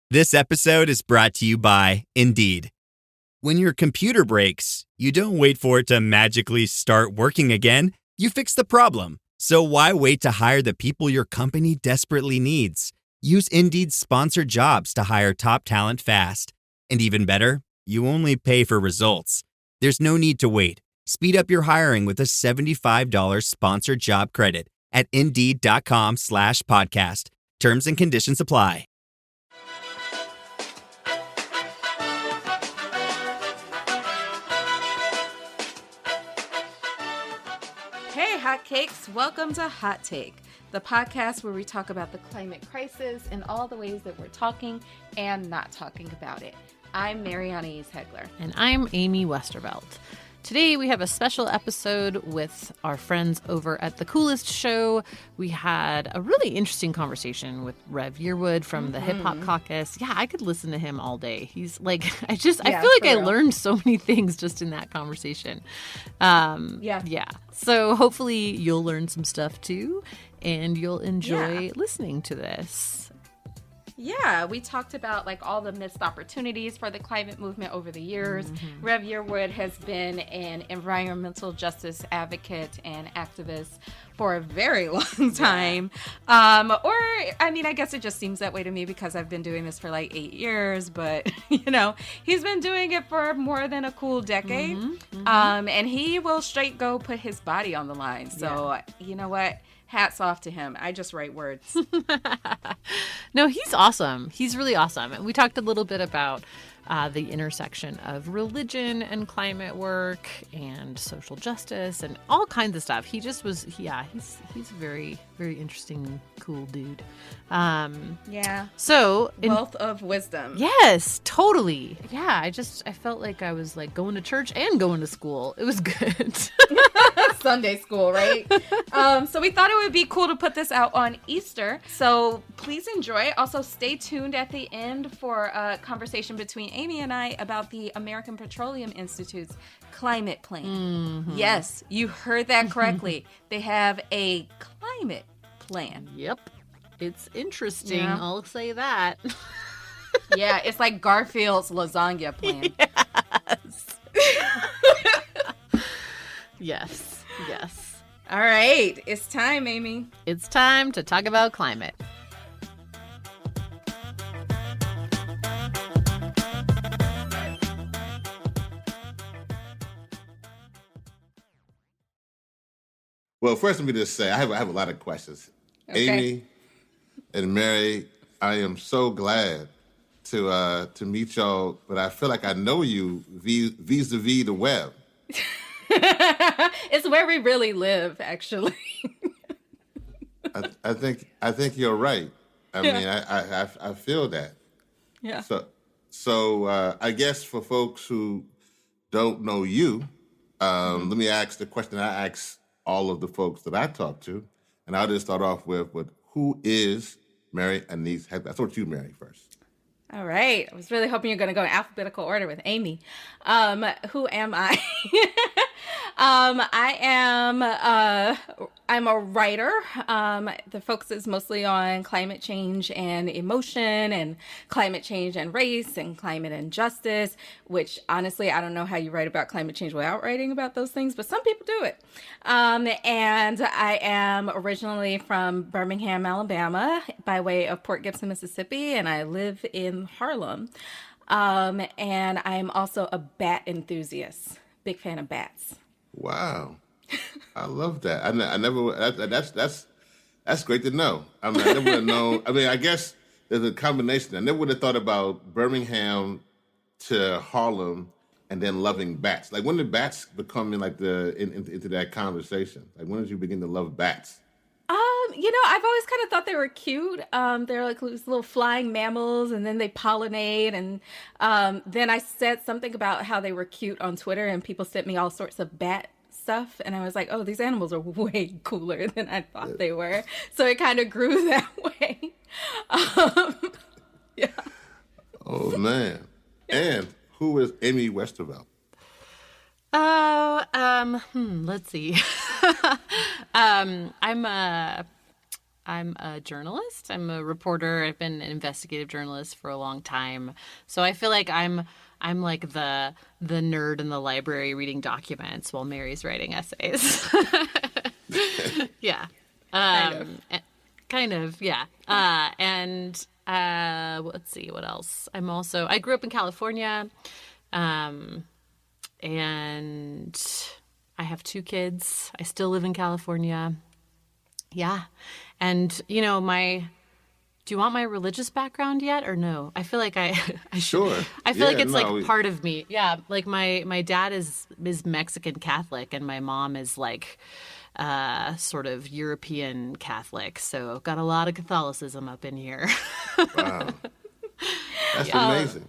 This episode is brought to you by Indeed. When your computer breaks, you don't wait for it to magically start working again. You fix the problem. So why wait to hire the people your company desperately needs? Use Indeed's sponsored jobs to hire top talent fast. And even better, you only pay for results. There's no need to wait. Speed up your hiring with a $75 sponsored job credit at Indeed.com/podcast. Terms and conditions apply. Hey, hotcakes! Welcome to Hot Take, the podcast where we talk about the climate crisis and all the ways that we're talking and not talking about it. I'm Mariana Hegler. And I'm Amy Westervelt. Today we have a special episode with our friends over at The Coolest Show. We had a really interesting conversation with Rev Yearwood from the Hip Hop Caucus. Yeah, I could listen to him all day. He's like, I feel like I learned so many things just in that conversation. Yeah. So hopefully you'll learn some stuff too, and you'll enjoy listening to this. Yeah, we talked about like all the missed opportunities for the climate movement over the years. Rev Yearwood has been an environmental justice advocate and activist for a very long time. I guess it just seems that way to me because I've been doing this for like 8 years, but he's been doing it for more than a cool decade. And he will straight go put his body on the line. So you know what? Hats off to him. I just write words. No, he's awesome. He's really awesome. And we talked a little bit about the intersection of religion and climate work and social justice and all kinds of stuff. He just was, he's a very, very interesting, cool dude. So wealth of wisdom. Yes, totally. Yeah, I felt like I was like going to church and going to school. It was good. Sunday school, right? So we thought it would be cool to put this out on Easter. So please enjoy. Also, stay tuned at the end for a conversation between Amy and I about the American Petroleum Institute's climate plan. Yes, you heard that correctly. They have a climate plan. Yep. It's interesting. Yeah. I'll say that. Yeah, it's like Garfield's lasagna plan. Yes. Yes. All right. It's time, Amy. It's time to talk about climate. Well, first let me just say I have a lot of questions. Okay. Amy and Mary, I am so glad to meet y'all, but I feel like I know you vis-a-vis the web. It's where we really live, actually. I think you're right. I mean, I feel that. Yeah. So I guess for folks who don't know you, let me ask the question I ask all of the folks that I talk to, and I'll just start off with who is Mary Anise Hegler? I'll start you, Mary, first. All right. I was really hoping you're going to go in alphabetical order with Amy. Who am I? I'm a writer. The focus is mostly on climate change and emotion and climate change and race and climate and justice, which honestly, I don't know how you write about climate change without writing about those things, but some people do it. And I am originally from Birmingham, Alabama, by way of Port Gibson, Mississippi, and I live in Harlem. And I'm also a bat enthusiast. Big fan of bats. Wow, I love that. I never. That's great to know. I mean, I never would have known. I mean, I guess there's a combination. I never would have thought about Birmingham to Harlem and then loving bats. Like, when did bats become into that conversation? Like, when did you begin to love bats? I've always kind of thought they were cute. They're like these little flying mammals, and then they pollinate. And then I said something about how they were cute on Twitter, and people sent me all sorts of bat stuff. And I was like, oh, these animals are way cooler than I thought they were. So it kind of grew that way. Yeah. Oh, man. And who is Amy Westervelt? Let's see. I'm I'm a journalist. I'm a reporter. I've been an investigative journalist for a long time. So I feel like I'm like the nerd in the library reading documents while Mary's writing essays. Yeah. Kind of, yeah. Let's see, what else? I grew up in California, and I have 2 kids. I still live in California. Yeah. And, you know, do you want my religious background yet or no? I feel like I Sure. I feel like it's like part of me. Yeah. Like my dad is Mexican Catholic and my mom is like sort of European Catholic. So got a lot of Catholicism up in here. Wow. That's amazing.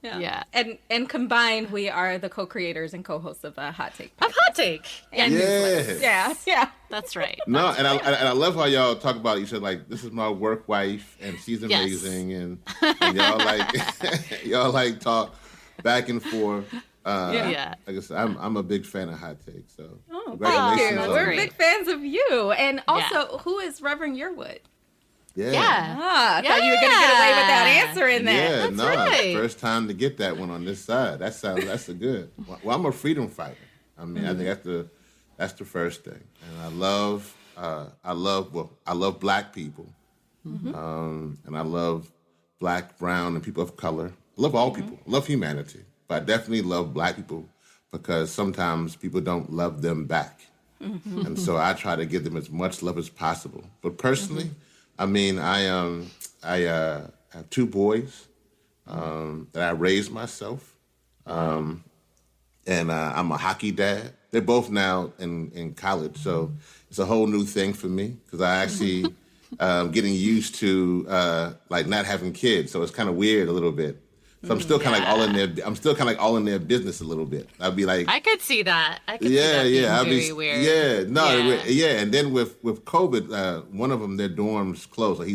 Yeah. And combined, we are the co-creators and co-hosts of a Hot Take podcast. Of Hot Take. And yeah. That's right. No, and I love how y'all talk about each other. Like, this is my work wife, and she's amazing, and y'all like talk back and forth. Like I said, I'm a big fan of Hot Take. So congratulations. Thank you. We're big fans of you, and also, who is Reverend Yearwood? Yeah. I thought you were going to get away without answering that. Yeah, That's right. First time to get that one on this side. That's a good. Well, I'm a freedom fighter. I mean, I think that's the first thing. And I love Black people, and I love Black, brown, and people of color. I love all people. I love humanity, but I definitely love Black people because sometimes people don't love them back, and so I try to give them as much love as possible. But personally. I mean, I have 2 boys that I raised myself, and I'm a hockey dad. They're both now in college, so it's a whole new thing for me because I actually getting used to like not having kids, so it's kind of weird a little bit. So I'm still kind of like all in their. I'm still kind of like all in their business a little bit. I'd be like, I could see that. I could see that being very weird. And then with COVID, one of them, their dorms closed, so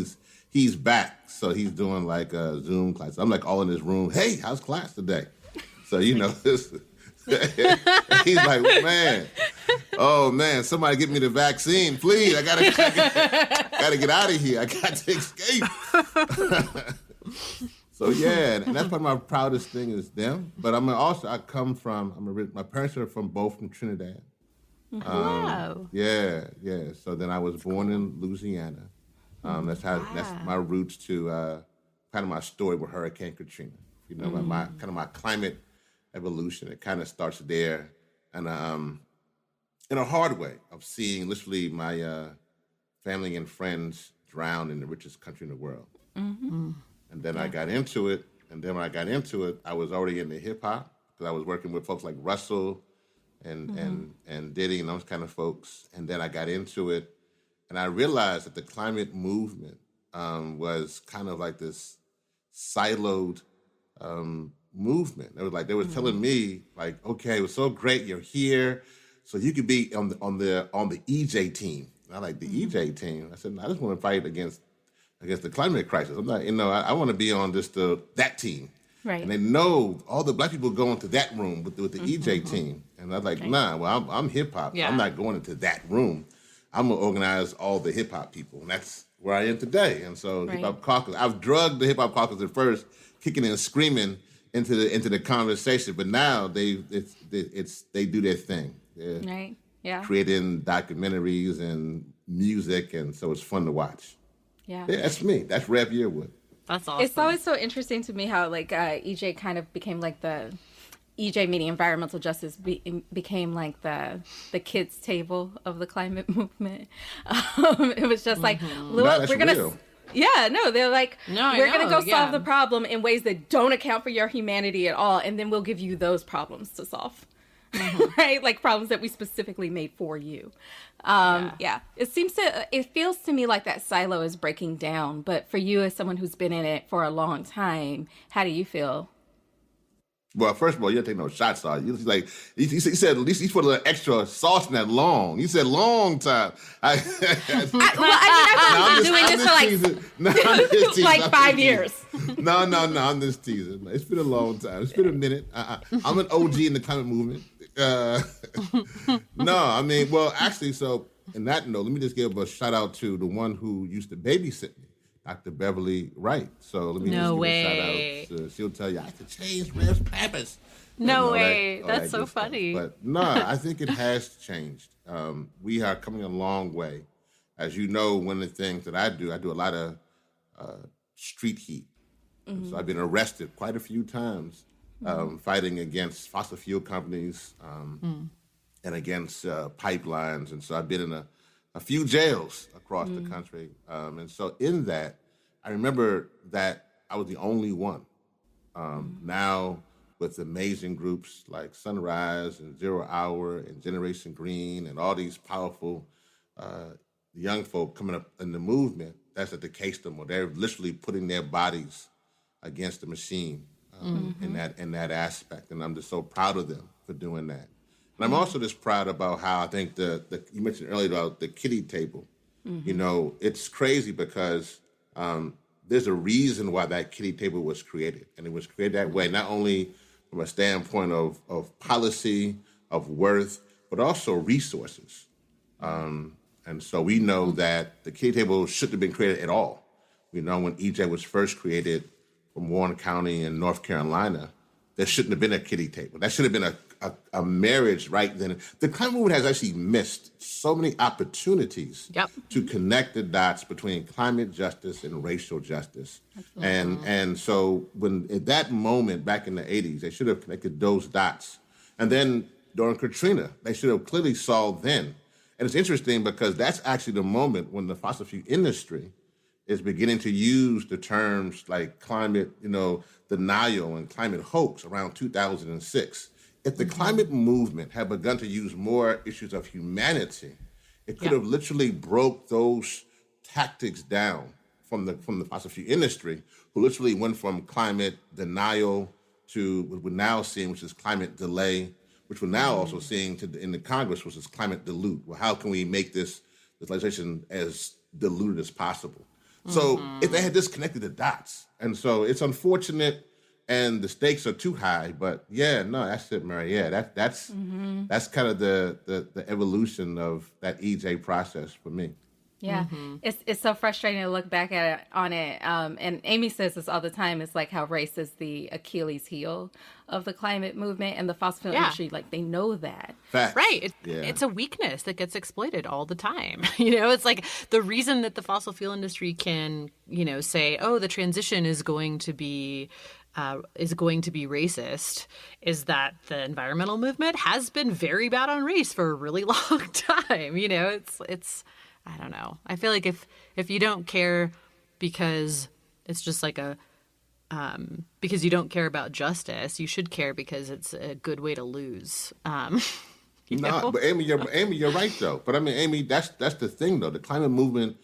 he's back. So he's doing like a Zoom class. I'm like all in his room. Hey, how's class today? So he's like, oh man, somebody get me the vaccine, please. I gotta get out of here. I got to escape. So yeah, and that's probably my proudest thing is them. But my parents are both from Trinidad. Wow. Yeah. So then I was born in Louisiana. That's my roots to kind of my story with Hurricane Katrina. You know, my climate evolution. It kind of starts there, and in a hard way of seeing literally my family and friends drown in the richest country in the world. And then I got into it. And then when I got into it, I was already into hip hop because I was working with folks like Russell and Diddy and those kind of folks. And then I got into it, and I realized that the climate movement was kind of like this siloed movement. It was like they were telling me, like, okay, it was so great you're here, so you could be on the EJ team. And I like the EJ team. I said, no, I just want to fight against the climate crisis. I'm not, I want to be on just that team. Right. And they know all the Black people go into that room with the EJ team. And I was like, nah, well, I'm hip hop. Yeah. I'm not going into that room. I'm going to organize all the hip hop people. And that's where I am today. And so Hip Hop Caucus, I've drugged the Hip Hop Caucus at first, kicking and screaming into the conversation. But now they do their thing. They're creating documentaries and music. And so it's fun to watch. Yeah, that's me. That's Rev Yearwood. That's awesome. It's always so interesting to me how like EJ kind of became like the EJ meaning environmental justice became like the kids table of the climate movement. It was just like we're gonna. Real. Yeah, no, they're like, we're going to go yeah. solve the problem in ways that don't account for your humanity at all, and then we'll give you those problems to solve. Right? Like problems that we specifically made for you. It feels to me like that silo is breaking down, but for you as someone who's been in it for a long time, how do you feel? Well, first of all, you don't take no shots on you. Like he said, at least he put a little extra sauce in that long. He said long time. I've been doing this for like 5 years. No, I'm just teasing. It's been a long time. It's been a minute. I'm an OG in the climate movement. No, I mean, well, actually, so in that note, let me just give a shout out to the one who used to babysit me, Dr. Beverly Wright. So let me just give a shout out. She'll tell you, I have to change Rev's Pampers. No way. That's so funny. But no, I think it has changed. We are coming a long way. As you know, one of the things that I do a lot of street heat. So I've been arrested quite a few times fighting against fossil fuel companies and against pipelines. And so I've been in a few jails across the country. And so in that, I remember that I was the only one. Now, with amazing groups like Sunrise and Zero Hour and Generation Green and all these powerful young folk coming up in the movement, that's at the case no more. They're literally putting their bodies against the machine in that aspect. And I'm just so proud of them for doing that. And I'm also just proud about how I think you mentioned earlier about the kiddie table. You know, it's crazy because there's a reason why that kiddie table was created. And it was created that way, not only from a standpoint of policy, of worth, but also resources. And so we know that the kiddie table shouldn't have been created at all. We know when EJ was first created from Warren County in North Carolina, there shouldn't have been a kiddie table. That should have been a marriage right then. The climate movement has actually missed so many opportunities to connect the dots between climate justice and racial justice. And so when at that moment back in the 80s, they should have connected those dots. And then during Katrina, they should have clearly saw then. And it's interesting because that's actually the moment when the fossil fuel industry is beginning to use the terms like climate, denial and climate hoax around 2006. If the climate movement had begun to use more issues of humanity, it could have literally broke those tactics down from the fossil fuel industry, who literally went from climate denial to what we're now seeing, which is climate delay, which we're now also seeing in the Congress, which is climate dilute. Well, how can we make this legislation as diluted as possible? So if they had disconnected the dots, and so it's unfortunate, and the stakes are too high. But that's it, Mary. Yeah, that's kind of the evolution of that EJ process for me. Yeah, it's so frustrating to look back on it. And Amy says this all the time. It's like how race is the Achilles heel of the climate movement and the fossil fuel industry. Like they know that. Facts. Right. It's a weakness that gets exploited all the time. It's like the reason that the fossil fuel industry can, say, oh, the transition is going to be racist, is that the environmental movement has been very bad on race for a really long time. It's I don't know. I feel like if you don't care because it's just like because you don't care about justice, you should care because it's a good way to lose. No, but Amy, you're right though. But I mean, Amy, that's the thing though. The climate movement,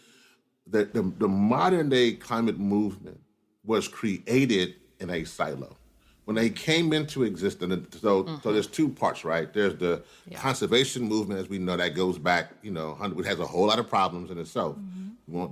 the modern day climate movement was created in a silo. When they came into existence, so there's two parts, right? There's the conservation movement, as we know, that goes back, it has a whole lot of problems in itself.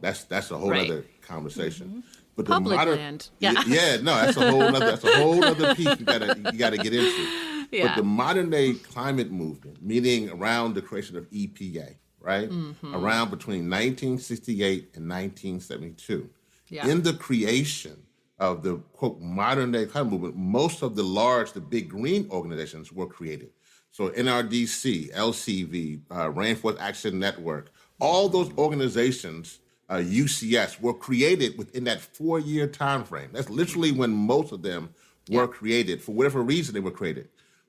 That's a whole other conversation. But public the modern land, that's a whole other piece you gotta get into. Yeah. But the modern day climate movement, meaning around the creation of EPA, right? Around between 1968 and 1972, in the creation of the, quote, modern day climate movement, most of the big green organizations were created. So NRDC, LCV, Rainforest Action Network, all those organizations, UCS, were created within that 4-year time frame. That's literally when most of them were created. For whatever reason they were created.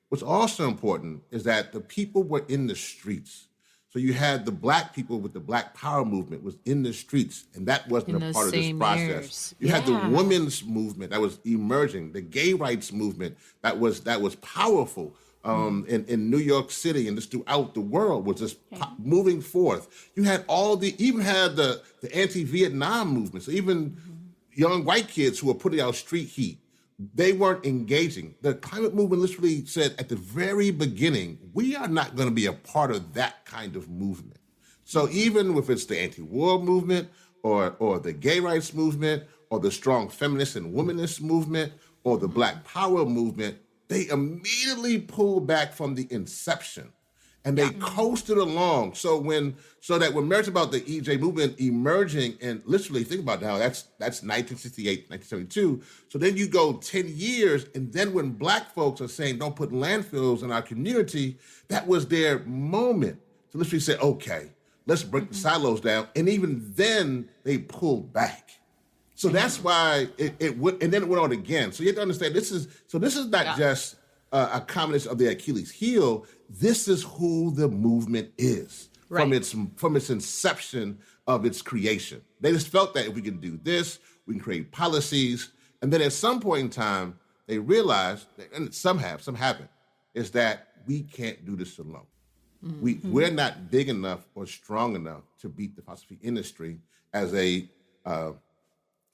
What's also important is that the people were in the streets. So you had the Black people with the Black Power movement was in the streets, and that wasn't a part of this process. You had the women's movement that was emerging, the gay rights movement that was powerful in New York City and just throughout the world was just moving forth. You had even had the anti-Vietnam movement. So even young white kids who were putting out street heat, they weren't engaging. The climate movement literally said at the very beginning, we are not going to be a part of that kind of movement. So even if it's the anti-war movement or the gay rights movement or the strong feminist and womanist movement or the Black Power movement, they immediately pulled back from the inception. and they coasted along. So that when Mary's about the EJ movement emerging, and literally think about now, that's 1968, 1972. So then you go 10 years, and then when Black folks are saying don't put landfills in our community, that was their moment to literally say, okay, let's break the silos down. And even then they pulled back. So that's why it went, and then it went on again. So you have to understand this is not just a combination of the Achilles heel. This is who the movement is from its inception of its creation. They just felt that if we can do this, we can create policies. And then at some point in time, they realized, and some haven't, is that we can't do this alone. We're not big enough or strong enough to beat the fossil fuel industry as a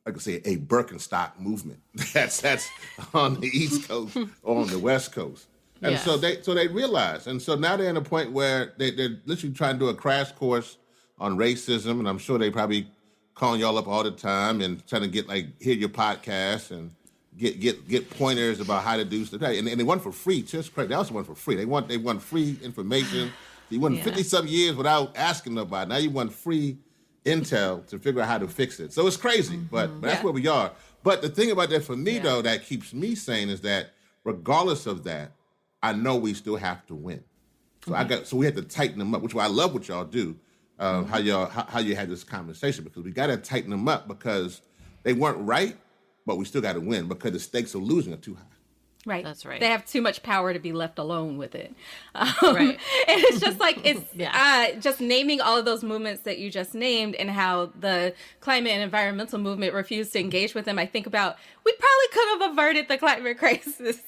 Birkenstock movement. That's on the East Coast or on the West Coast. And so they realize. And so now they're in a point where they're literally trying to do a crash course on racism. And I'm sure they probably calling y'all up all the time and trying to get hear your podcast and get pointers about how to do stuff. And they want for free. Just crazy. They also want for free. They want free information. You went 50-some years without asking nobody. Now you want free intel to figure out how to fix it. So it's crazy, but that's where we are. But the thing about that for me, though, that keeps me sane is that regardless of that, I know we still have to win. So so we have to tighten them up, which I love what y'all do, how you had this conversation, because we got to tighten them up because they weren't right, but we still got to win because the stakes of losing are too high. Right. That's right. They have too much power to be left alone with it. And it's just just naming all of those movements that you just named and how the climate and environmental movement refused to engage with them. I think about, we probably could have averted the climate crisis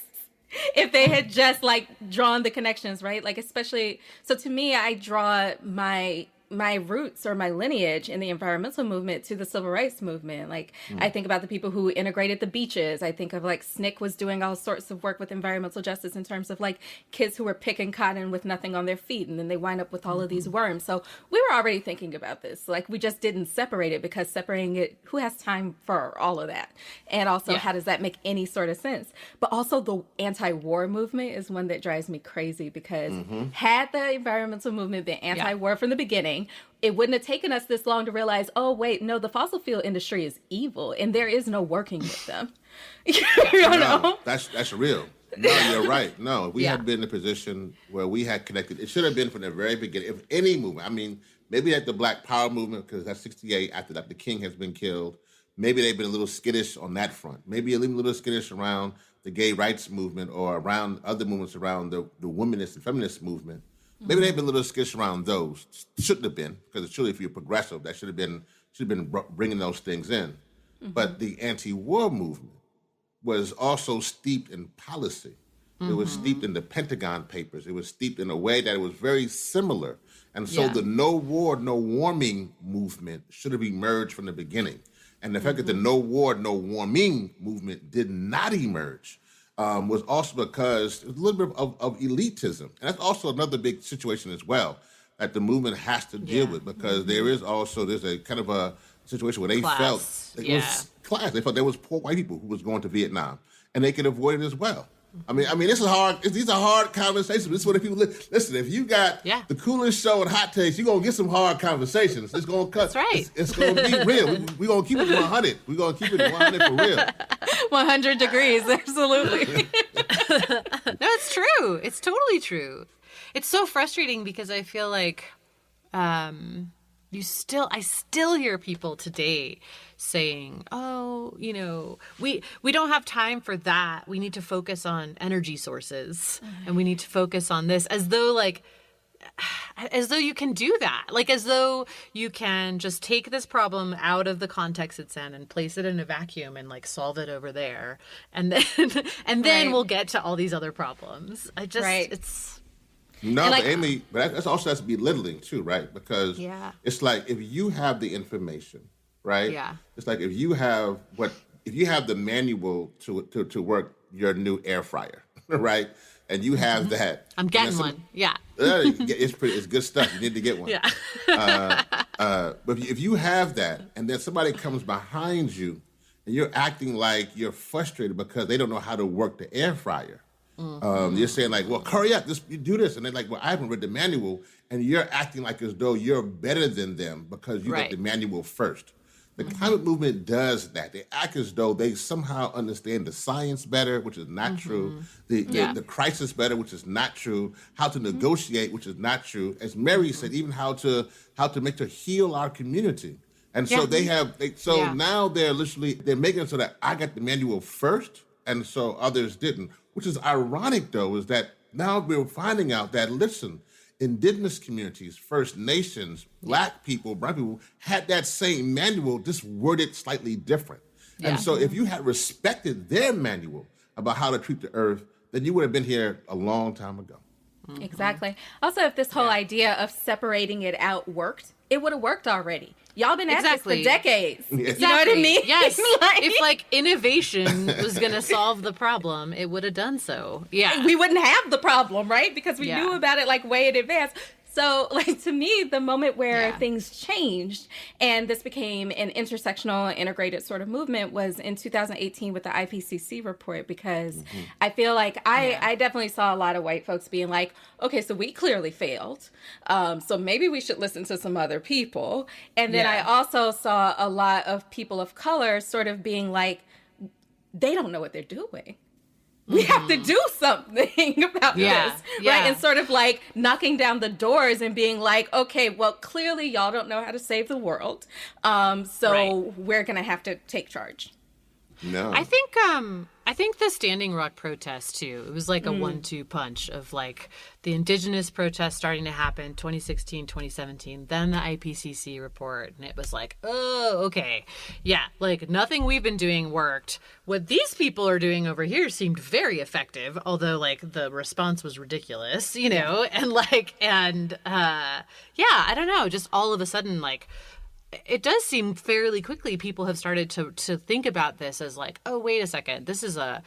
if they had just drawn the connections, right? Especially, so to me, I draw my roots or my lineage in the environmental movement to the civil rights movement. I think about the people who integrated the beaches. I think of SNCC was doing all sorts of work with environmental justice in terms of kids who were picking cotton with nothing on their feet, and then they wind up with all of these worms. So we were already thinking about this. We just didn't separate it, because separating it, who has time for all of that? And also, how does that make any sort of sense? But also the anti-war movement is one that drives me crazy, because had the environmental movement been anti-war from the beginning, it wouldn't have taken us this long to realize, oh, wait, no, the fossil fuel industry is evil and there is no working with them. You know? That's real. No, you're right. No, we had been in a position where we had connected. It should have been from the very beginning. If any movement, I mean, maybe at the Black Power movement, because that's 68 after Dr. King has been killed. Maybe they've been a little skittish on that front. Maybe a little skittish around the gay rights movement or around other movements around the womanist and feminist movement. Maybe they've been a little skittish around those. Shouldn't have been, because it's truly, if you're progressive, that should have been bringing those things in. But the anti-war movement was also steeped in policy. It was steeped in the Pentagon Papers. It was steeped in a way that it was very similar. And so the no war, no warming movement should have emerged from the beginning. And the fact that the no war, no warming movement did not emerge was also because it was a little bit of elitism. And that's also another big situation as well that the movement has to deal with, because there's a kind of a situation where they felt it was class. They felt there was poor white people who was going to Vietnam, and they could avoid it as well. I mean, this is hard. These are hard conversations. This is what people listen. If you got the coolest show and hot takes, you're gonna get some hard conversations. It's gonna cut. That's right. It's gonna be real. We're gonna keep it 100. We're gonna keep it 100 for real. 100 degrees, absolutely. No, it's true. It's totally true. It's so frustrating because I feel like I still hear people today saying, "Oh, we don't have time for that. We need to focus on energy sources, and we need to focus on this," as though you can do that, as though you can just take this problem out of the context it's in and place it in a vacuum and solve it over there, and then we'll get to all these other problems. It's. No, but Amy, but that's also has to be belittling too, right? Because it's if you have the information, right? Yeah. It's if you have the manual to work your new air fryer, right? And you have that. I'm getting one. Yeah. It's good stuff. You need to get one. Yeah. But if you have that, and then somebody comes behind you, and you're acting like you're frustrated because they don't know how to work the air fryer, You're saying like, well, hurry up, you do this. And they're like, well, I haven't read the manual. And you're acting like as though you're better than them because you got the manual first. The climate movement does that. They act as though they somehow understand the science better, which is not true. The crisis better, which is not true. How to negotiate, which is not true. As Mary said, even how to make to heal our community. And so now they're making it so that I got the manual first, and so others didn't. Which is ironic, though, is that now we're finding out that, listen, indigenous communities, First Nations, Black people, brown people had that same manual, just worded slightly different. Yeah. And so if you had respected their manual about how to treat the earth, then you would have been here a long time ago. Exactly. Also, if this whole idea of separating it out worked, it would have worked already. Y'all been at this for decades. Exactly. You know what I mean? Yes. If innovation was going to solve the problem, it would have done so. Yeah. We wouldn't have the problem, right? Because we knew about it way in advance. So, to me, the moment where things changed and this became an intersectional, integrated sort of movement was in 2018 with the IPCC report, because I feel like I definitely saw a lot of white folks being like, okay, so we clearly failed. So maybe we should listen to some other people. And then I also saw a lot of people of color sort of being like, they don't know what they're doing. We have to do something about this, right? And sort of knocking down the doors and being like, okay, well, clearly y'all don't know how to save the world. So we're going to have to take charge. No. I think the Standing Rock protest too, it was like a 1-2 punch of the indigenous protests starting to happen 2016, 2017, then the IPCC report, and it was like, oh, okay. Yeah, nothing we've been doing worked. What these people are doing over here seemed very effective, although the response was ridiculous, you know, and I don't know, just all of a sudden it does seem fairly quickly people have started to think about this as oh, wait a second, this is a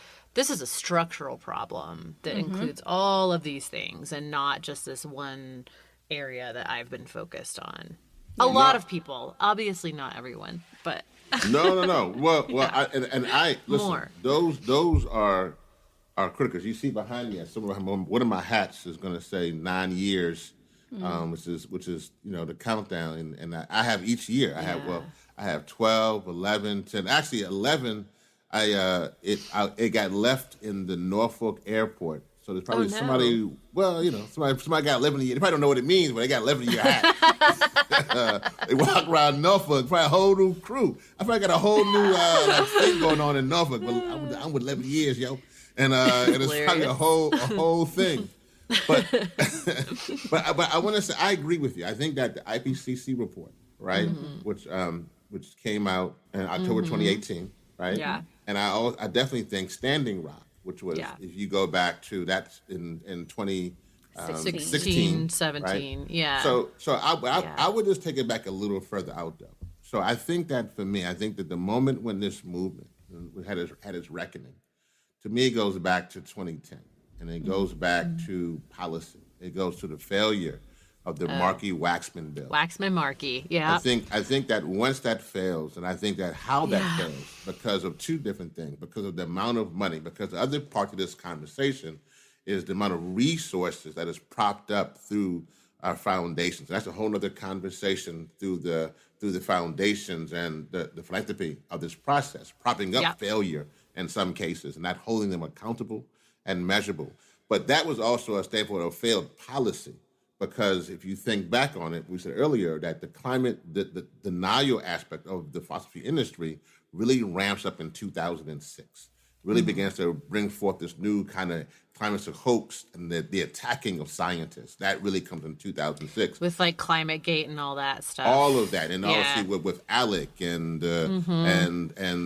structural problem that includes all of these things and not just this one area that I've been focused on. A lot of people, obviously not everyone, but no. Well, I listen. More. Those are critical. You see behind me, one of my hats is going to say 9 years. Which is the countdown, and I have each year. I have 12, 11, 10. Actually, 11. It got left in the Norfolk airport. So there's probably somebody. Well, somebody got 11 a year. They probably don't know what it means, but they got 11 a year hat. They walk around Norfolk, probably a whole new crew. I probably got a whole new thing going on in Norfolk. But I'm with 11 years, yo, and it's probably a whole thing. But I want to say I agree with you. I think that the IPCC report, right, which came out in October 2018, right, and I definitely think Standing Rock, which was if you go back to that's in 2016, 17, right? So I would just take it back a little further out though. So I think that for me, I think that the moment when this movement had its reckoning, to me, it goes back to 2010. And it goes back to policy. It goes to the failure of the Markey-Waxman bill. Waxman-Markey, yeah. I think that once that fails, and I think that how that fails, because of two different things, because of the amount of money, because the other part of this conversation is the amount of resources that is propped up through our foundations. That's a whole other conversation through the foundations and the philanthropy of this process, propping up failure in some cases and not holding them accountable and measurable. But that was also a staple of failed policy, because if you think back on it, we said earlier that the denial aspect of the fossil fuel industry really ramps up in 2006, really begins to bring forth this new kind of climate hoax and the attacking of scientists. That really comes in 2006. With Climate Gate and all that stuff. All of that. And obviously with ALEC and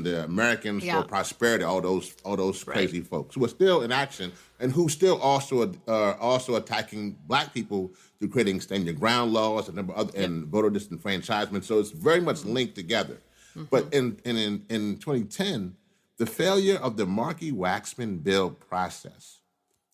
Americans for Prosperity, all those crazy folks who are still in action and who still also are also attacking Black people through creating stand your ground laws and and voter disenfranchisement. So it's very much linked together. But in 2010, the failure of the Markey-Waxman bill process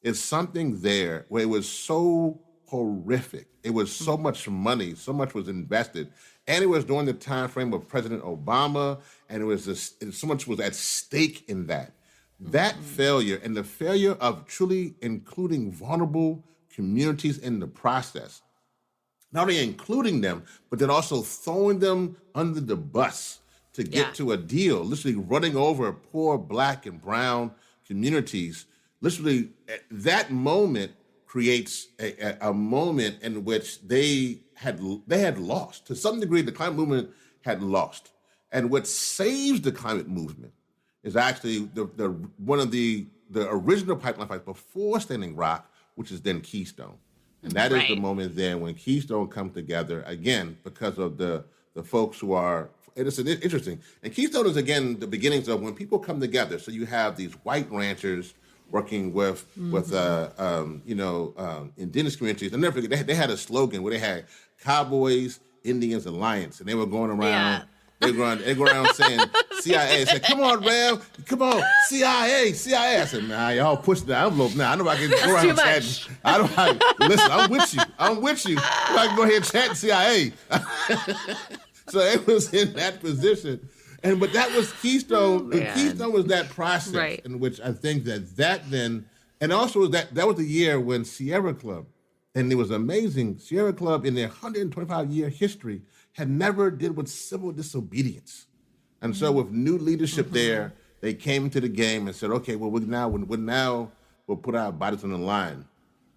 is something there where it was so horrific. It was so much money, so much was invested. And it was during the time frame of President Obama, and so much was at stake in that That failure and the failure of truly including vulnerable communities in the process, not only including them, but then also throwing them under the bus to get to a deal, literally running over poor Black and brown communities. Literally, that moment creates a moment in which they had lost. To some degree, the climate movement had lost. And what saves the climate movement is actually one of the original pipeline fights before Standing Rock, which is then Keystone. And that is the moment then when Keystone come together, again, because of the folks who are, and it's interesting. And Keystone is, again, the beginnings of when people come together. So you have these white ranchers working with indigenous communities. I'll never forget, they had a slogan where they had Cowboys, Indians Alliance, and they were going around. Yeah. They go around saying CIA. I said, "Come on, Rev, come on, CIA." I said, "Nah, y'all push the envelope now. I know I can go around and chat. Listen, I'm with you. I can go ahead and chat CIA." So it was in that position, but that was Keystone. And Keystone was that process in which I think that then, and also that was the year when Sierra Club, and it was amazing. Sierra Club in their 125-year history had never did with civil disobedience. And so with new leadership there, they came to the game and said, okay, well, we'll put our bodies on the line.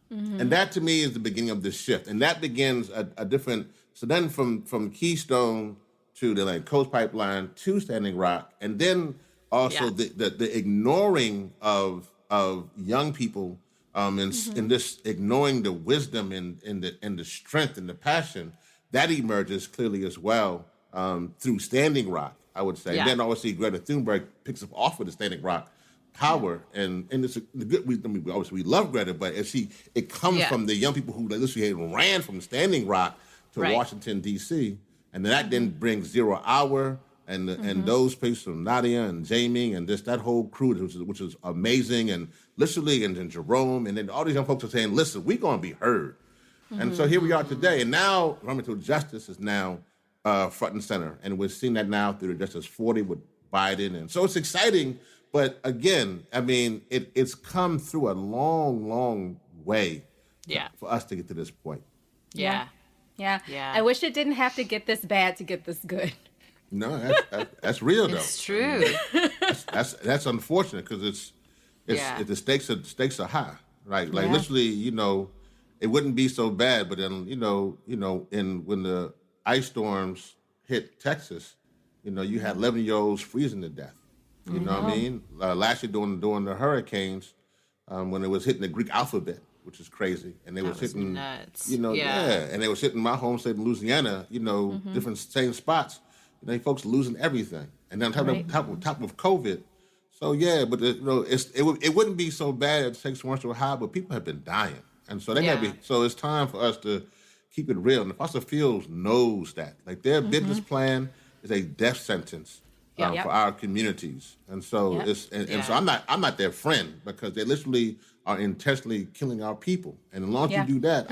And that to me is the beginning of this shift. And that begins a different, so then from Keystone to the Atlantic Coast Pipeline to Standing Rock, and then also the ignoring of young people and this ignoring the wisdom and the strength and the passion that emerges clearly as well through Standing Rock, I would say. Yeah. And then obviously Greta Thunberg picks up off of the Standing Rock power, and it's the good. We love Greta, but it comes from the young people who literally ran from Standing Rock to Washington D.C. and then that brings 0 Hour and those places from Nadia and Jamie and that whole crew, which is amazing, and literally and Jerome, and then all these young folks are saying, "Listen, we're gonna be heard." And so here we are today. And now environmental justice is now front and center. And we're seeing that now through the Justice 40 with Biden. And so it's exciting. But again, I mean, it's come through a long, long way for us to get to this point. Yeah. I wish it didn't have to get this bad to get this good. No, that's real, though. It's true. That's unfortunate because the stakes are high, right? Like literally, it wouldn't be so bad, but then when the ice storms hit Texas, you had 11-year-olds freezing to death. You know what I mean? Last year during the hurricanes, when it was hitting the Greek alphabet, which is crazy, and they was hitting nuts. And they was hitting my home state in Louisiana. Different same spots. Folks losing everything, and then on top of COVID. So but it wouldn't be so bad if stakes weren't so high, but people have been dying. And so so it's time for us to keep it real. And the fossil fuels knows that. Like their business plan is a death sentence for our communities. And so so I'm not their friend because they literally are intentionally killing our people. And as long as you do that,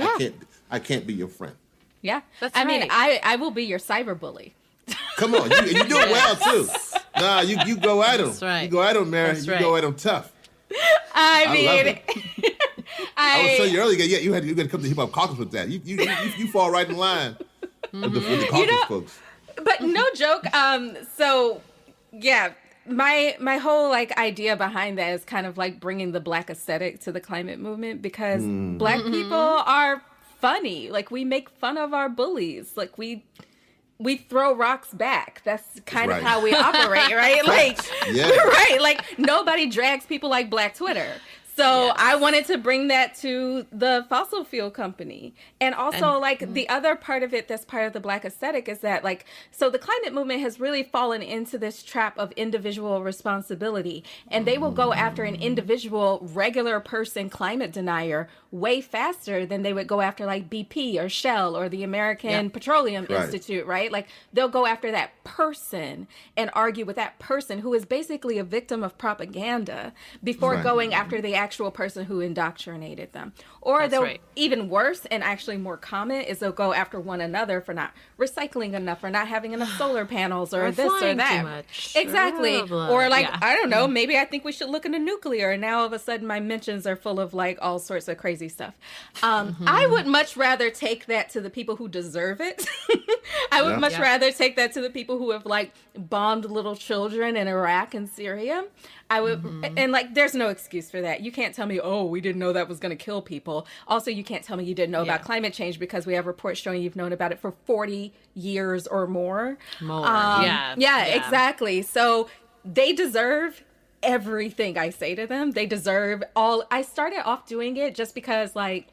I can't be your friend. Yeah. I mean, I will be your cyber bully. Come on, you do it well too. Nah, you go at them. That's right. You go at them, Mary. You go at them tough. I mean, I was telling you earlier, you had to come to Hip Hop Caucus with that. You fall right in line with the caucus folks. But no joke. My whole idea behind that is kind of like bringing the Black aesthetic to the climate movement because Black people are funny. Like we make fun of our bullies. Like we throw rocks back. That's kind of how we operate, right? Right. Like nobody drags people like Black Twitter. So I wanted to bring that to the fossil fuel company. And also the other part of it that's part of the Black aesthetic is that so the climate movement has really fallen into this trap of individual responsibility. And they will go after an individual regular person climate denier way faster than they would go after BP or Shell or the American Petroleum Institute, right? Like they'll go after that person and argue with that person who is basically a victim of propaganda before going after the actual person who indoctrinated them. Or That's they'll, right. even worse and actually more common, is they'll go after one another for not recycling enough, or not having enough solar panels, or this or flying that. too much. Exactly. Blah, blah, Or like, yeah. I don't know, maybe I think we should look into nuclear, and now all of a sudden my mentions are full of like all sorts of crazy stuff. I would much rather take that to the people who deserve it. I would much rather take that to the people who have like bombed little children in Iraq and Syria. I would, and like, there's no excuse for that. You can't tell me, oh, we didn't know that was going to kill people. Also, you can't tell me you didn't know about climate change, because we have reports showing you've known about it for 40 years or more. Yeah, exactly. So they deserve everything I say to them. They deserve all. I started off doing it just because, like,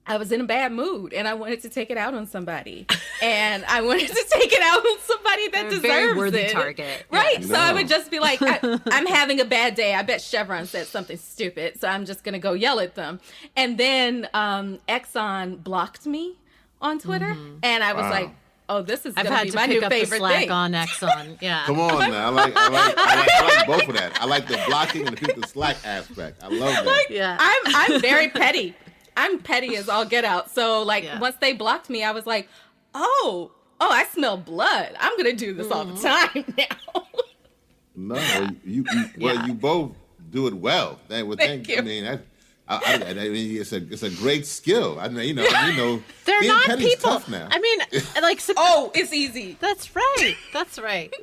I was in a bad mood and I wanted to take it out on somebody. And I wanted to take it out on somebody that deserves very worthy it. target. Right. Yeah. So I would just be like, I'm having a bad day. I bet Chevron said something stupid, so I'm just going to go yell at them. And then Exxon blocked me on Twitter. And I was like, oh, this is going to be my new favorite Slack thing. on Exxon. Yeah. Come on now. I like both of that. I like the blocking and the Slack aspect. I love that. Yeah. I'm very petty. I'm petty as all get out. So like once they blocked me, I was like, oh, I smell blood. I'm gonna do this all the time now. No, you both do it well. Thank you. I mean, I mean, it's a great skill. I mean, you know, They're being not petty's people. tough now. I mean, like, Oh, it's easy. that's right. That's right.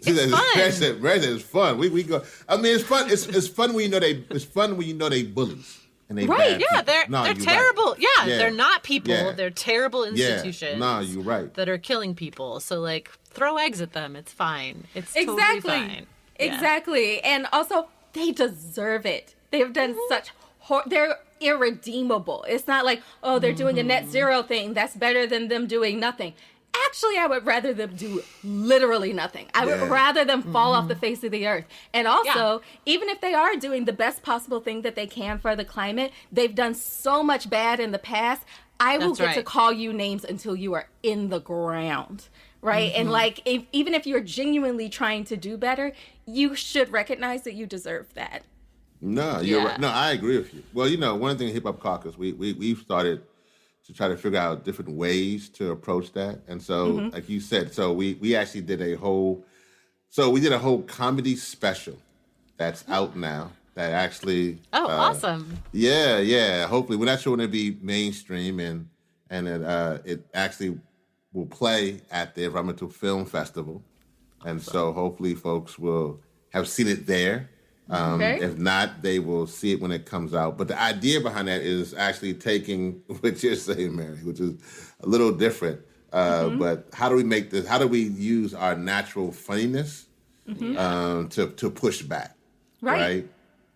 It's fun. It's fun. We go. I mean, it's fun. It's fun when you know they. It's fun when you know they bullies. And they Right, bad Yeah, people. they're you're terrible. right. Yeah, they're not people. Yeah. They're terrible institutions. No, you're right. That are killing people. So like, throw eggs at them. It's fine. It's Exactly. totally fine. Yeah. Exactly. And also, they deserve it. They've done such. They're irredeemable. It's not like, oh, they're doing a net zero thing. That's better than them doing nothing. Actually, I would rather them do literally nothing. I would rather them fall off the face of the earth. And also, even if they are doing the best possible thing that they can for the climate, they've done so much bad in the past. I will get to call you names until you are in the ground. Right. And like, even if you're genuinely trying to do better, you should recognize that you deserve that. No, you're right. No, I agree with you. Well, you know, one thing in Hip Hop Caucus, we've started to try to figure out different ways to approach that. And so, like you said, so we actually did a whole comedy special that's out now that actually. Oh, awesome. Yeah. Hopefully, we're not sure when it'll be mainstream, and it actually will play at the Environmental Film Festival. And so hopefully folks will have seen it there. If not, they will see it when it comes out. But the idea behind that is actually taking what you're saying, Mary, which is a little different. But how do we make this? How do we use our natural funniness to push back? Right.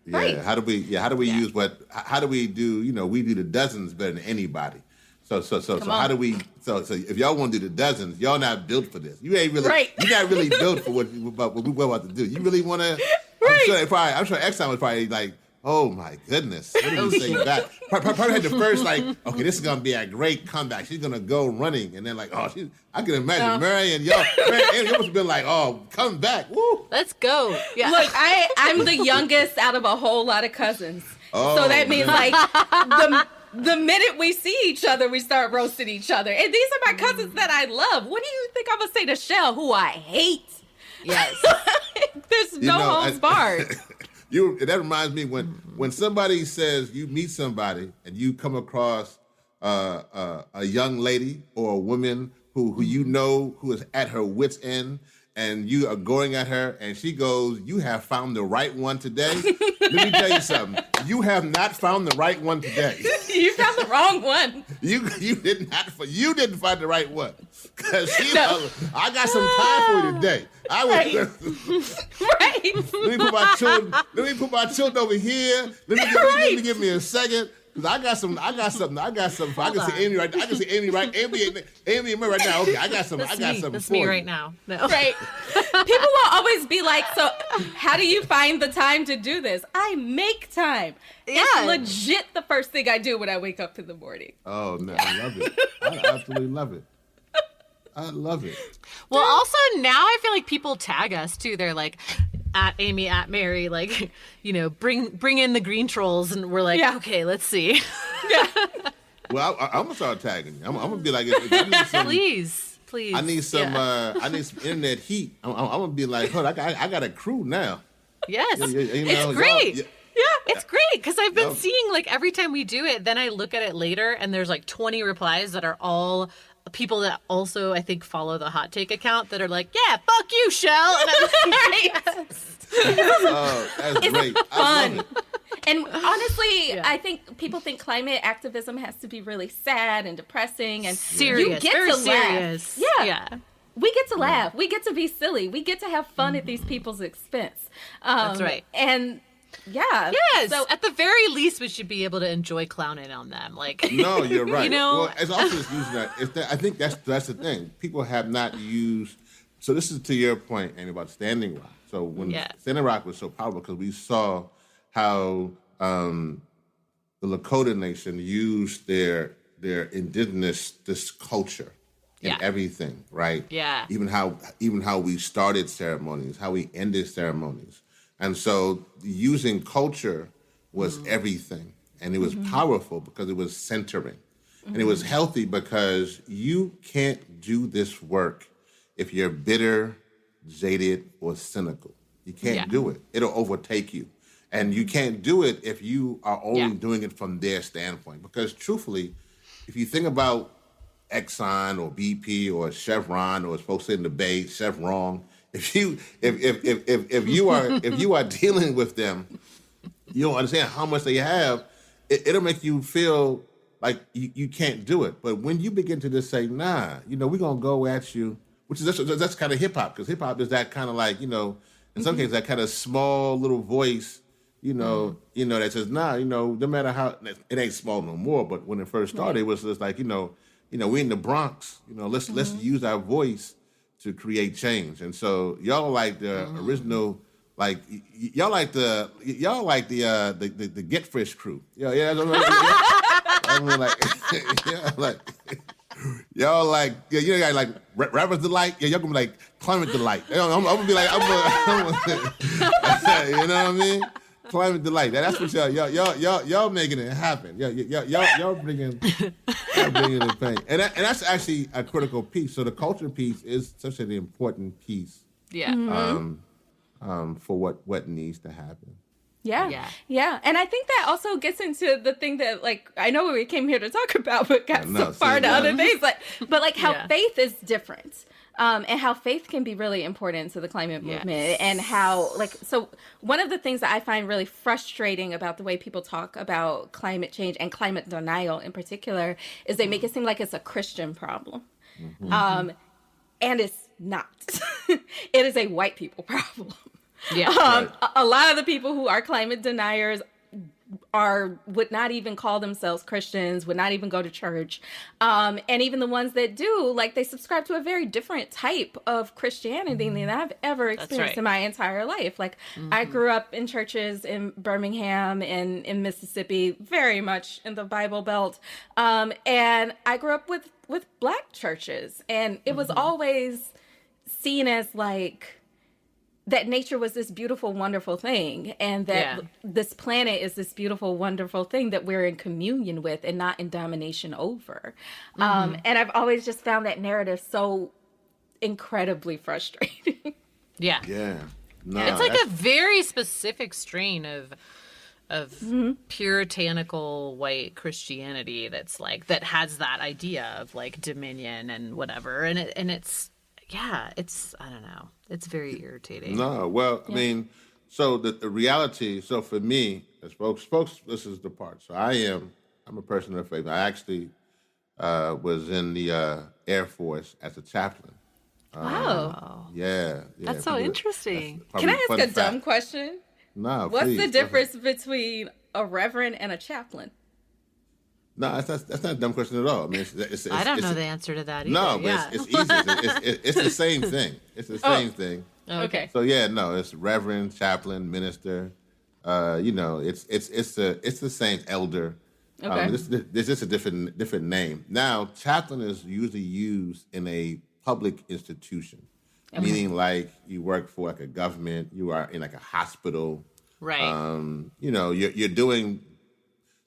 Yeah. Right. How do we use how do we do? You know, we do the dozens better than anybody. So how do we? So if y'all want to do the dozens, y'all not built for this. You ain't really. You're not really built for what we're about to do. You really want to. I'm sure Exxon was probably like, oh my goodness, what did we say back? Probably had the first like, okay, this is gonna be a great comeback. She's gonna go running, and then like, oh, I can imagine Mary and y'all must have been like, oh, come back, woo, let's go. Yeah. Look, I'm the youngest out of a whole lot of cousins, so that means like the minute we see each other, we start roasting each other, and these are my cousins that I love. What do you think I'm gonna say to Shell, who I hate? Yes. There's no holds barred. That reminds me when somebody says you meet somebody and you come across a young lady or a woman who you know who is at her wit's end, and you are going at her and she goes, "You have found the right one today." Let me tell you something. You have not found the right one today. You found the wrong one. You didn't find the right one. Cause I got some time for you today. Right. Let me put my children over here. Let me give me a second. Cause I got something. I can see Amy right now. Amy and Mary right now. Okay, I got something That's for me you. right now. No. Right. People will always be like, so how do you find the time to do this? I make time. It's legit the first thing I do when I wake up in the morning. Oh, no, I love it. I absolutely love it. I love it. Well, also now I feel like people tag us too. They're like, at Amy, at Mary, like, bring in the green trolls, and we're like, okay, let's see. Well, I'm gonna start tagging you. I'm gonna be like, if I need some, please. I need some. I need some internet heat. I'm gonna be like, hold, I got a crew now. Yes, it's great. It's great because I've been seeing, like, every time we do it, then I look at it later and there's like 20 replies that are all people that also, I think, follow the Hot Take account that are like, yeah, fuck you, Shell. And I'm like, yes. Oh, that's great. Fun. And honestly, I think people think climate activism has to be really sad and depressing and serious. You get very to serious. laugh. Yeah. We get to laugh. We get to be silly. We get to have fun at these people's expense. That's right. And yes. So at the very least, we should be able to enjoy clowning on them. Like, no, you're right. Well, it's also just using that. I think that's the thing. People have not used. So this is to your point, Annie, about Standing Rock. So when Standing Rock was so powerful because we saw how the Lakota Nation used their indigenous culture in everything, right? Yeah. Even how we started ceremonies, how we ended ceremonies. And so using culture was everything. And it was powerful because it was centering. And it was healthy because you can't do this work if you're bitter, jaded, or cynical. You can't do it. It'll overtake you. And you can't do it if you are only doing it from their standpoint. Because truthfully, if you think about Exxon or BP or Chevron, or as folks say in the Bay, Chevron, if you are dealing with them, you don't understand how much they have. It'll make you feel like you can't do it. But when you begin to just say, nah, we're gonna go at you, which is that's kind of hip hop, because hip hop is that kind of like, in some cases that kind of small little voice, that says, nah, no matter how, it ain't small no more. But when it first started, it was just like, we in the Bronx, let's use our voice to create change. And so y'all like the original, like y'all like the Get Fresh crew. I'm like y'all like you guys like Rappers Delight. Yeah, y'all gonna be like Climate Delight. I'm gonna be like you know what I mean? Climate Delight. That's what y'all making it happen. Y'all bringing the pain, and that's actually a critical piece. So the culture piece is such an important piece. Yeah. For what needs to happen. Yeah. And I think that also gets into the thing that, like, I know we came here to talk about, but got so far to other things. But like how faith is different. And how faith can be really important to the climate movement, and how, like, so one of the things that I find really frustrating about the way people talk about climate change and climate denial in particular is they make it seem like it's a Christian problem. And it's not. It is a white people problem. Yeah. A lot of the people who are climate deniers would not even call themselves Christians, would not even go to church. And even the ones that do, like, they subscribe to a very different type of Christianity than I've ever experienced in my entire life. Like, I grew up in churches in Birmingham and in Mississippi, very much in the Bible Belt. And I grew up with Black churches, and it was always seen as like that nature was this beautiful, wonderful thing, and that this planet is this beautiful, wonderful thing that we're in communion with and not in domination over. And I've always just found that narrative so incredibly frustrating. Yeah. No, it's like a very specific strain of puritanical white Christianity that's like, that has that idea of like dominion and whatever, and it's I don't know. It's very irritating. No, well, I mean, so the reality, so for me, as folks, this is the part. So I'm a person of faith. I actually was in the Air Force as a chaplain. Wow. Yeah. That's so interesting. Can I ask a dumb question? No, What's please, the difference between a reverend and a chaplain? No, that's not a dumb question at all. I mean, it's I don't know the answer to that either. No, but it's easy. It's the same thing. It's the same thing. Okay. So it's reverend, chaplain, minister. It's the same, elder. Okay. There's just a different name. Now, chaplain is usually used in a public institution. meaning like you work for like a government, you are in like a hospital. Right. You're doing,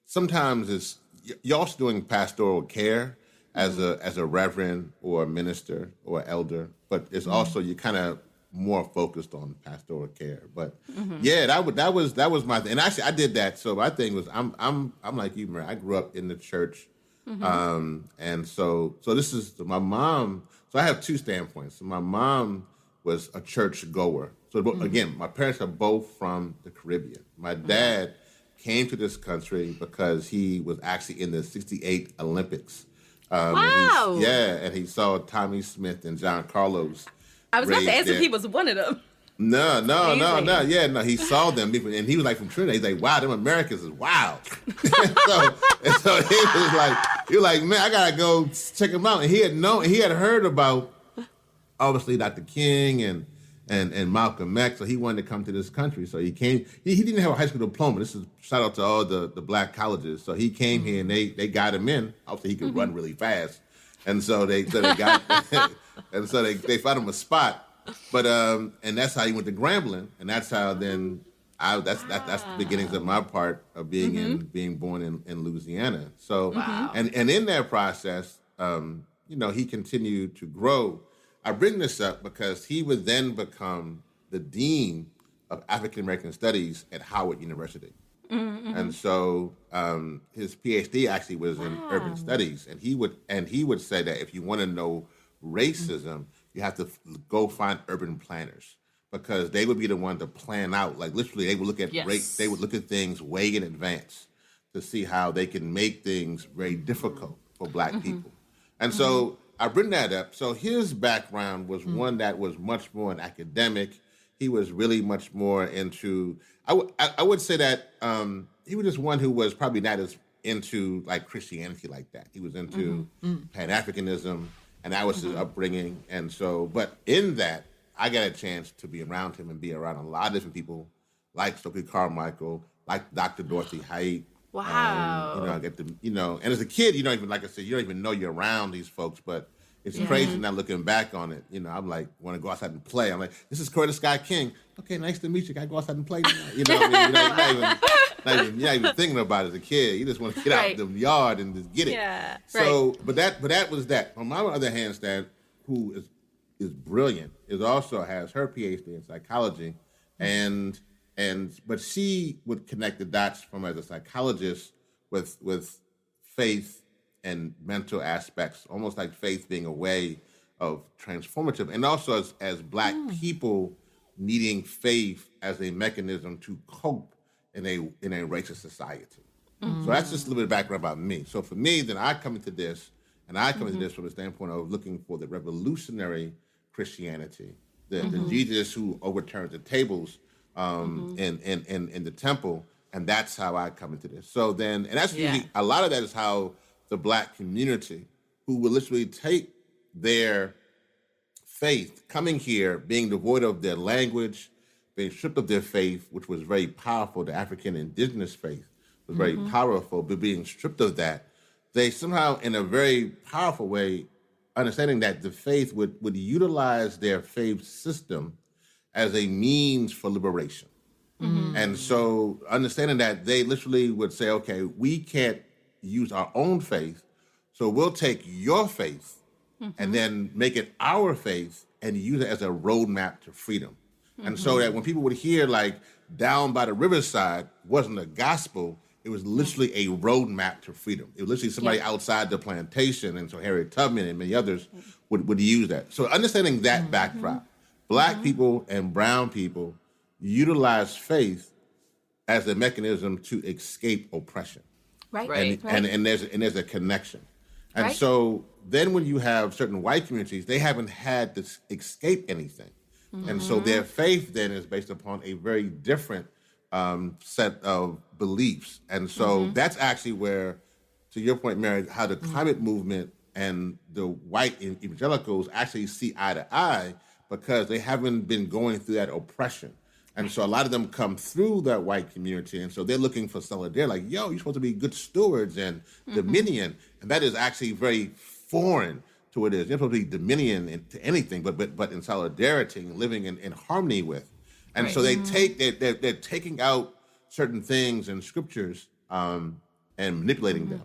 sometimes you're also doing pastoral care as a reverend or a minister or elder, but it's also, you kind of more focused on pastoral care. But yeah, that was my thing. And actually I did that. So my thing was, I'm like you, Mary. I grew up in the church. And so this is my mom. So I have two standpoints. So my mom was a church goer. So again, my parents are both from the Caribbean. My dad came to this country because he was actually in the '68 Olympics. Wow. And he saw Tommy Smith and John Carlos. I was about to ask if he was one of them. No. Yeah, no. He saw them, and he was like from Trinidad. He's like, "Wow, them Americans is wild." so he was like, "Man, I gotta go check him out." And he had heard about obviously Dr. King and Malcolm X, so he wanted to come to this country. So he came. He didn't have a high school diploma. This is shout out to all the black colleges. So he came here and they got him in. Obviously, he could run really fast, and so they got and so they found him a spot. But and that's how he went to Grambling, and that's how then that's the beginnings of my part of being born in Louisiana. So and in that process, he continued to grow. I bring this up because he would then become the dean of African American Studies at Howard University. And so his PhD actually was in urban studies, and he would say that if you want to know racism, you have to go find urban planners, because they would be the one to plan out. Like literally, they would look at race. They would look at things way in advance to see how they can make things very difficult for Black people. And so I bring that up. So his background was one that was much more an academic. He was really much more into. I would say that he was just one who was probably not as into like Christianity like that. He was into Pan-Africanism. And that was his upbringing. And so, but in that, I got a chance to be around him and be around a lot of different people, like Stokely Carmichael, like Dr. Dorothy Height. Wow. I get to, and as a kid, you don't even, like I said, you don't even know you're around these folks, but it's crazy now looking back on it. I'm like, want to go outside and play. I'm like, this is Curtis Scott King. Okay, nice to meet you. Can I go outside and play tonight? You're not even thinking about it as a kid. You just want to get out the yard and just get it. Yeah. So, but that was that. On my other hand, Stan, who is brilliant, also has her PhD in psychology, but she would connect the dots from as a psychologist with faith and mental aspects, almost like faith being a way of transformative, and also as Black people needing faith as a mechanism to cope in a racist society. So that's just a little bit of background about me. So for me, then I come into this from the standpoint of looking for the revolutionary Christianity, the Jesus who overturns the tables in the temple, and that's how I come into this. So then, and that's usually, a lot of that is how the Black community, who will literally take their faith, coming here, being devoid of their language, being stripped of their faith, which was very powerful, the African indigenous faith was very powerful, but being stripped of that, they somehow, in a very powerful way, understanding that the faith would utilize their faith system as a means for liberation. And so understanding that, they literally would say, okay, we can't use our own faith, so we'll take your faith and then make it our faith and use it as a roadmap to freedom. And so that when people would hear like down by the riverside wasn't a gospel, it was literally a roadmap to freedom. It was literally somebody outside the plantation, and so Harriet Tubman and many others would use that. So understanding that backdrop, Black people and brown people utilize faith as a mechanism to escape oppression. Right. And there's a connection. And so then when you have certain white communities, they haven't had to escape anything. And so their faith then is based upon a very different set of beliefs. And so that's actually where, to your point, Mary, how the climate movement and the white evangelicals actually see eye to eye, because they haven't been going through that oppression. And so a lot of them come through that white community, and so they're looking for solidarity. Like, yo, you're supposed to be good stewards and dominion. And that is actually very foreign to what it is. You're supposed to be dominion to anything, but in solidarity and living in harmony with. And so they're taking out certain things in scriptures and manipulating them.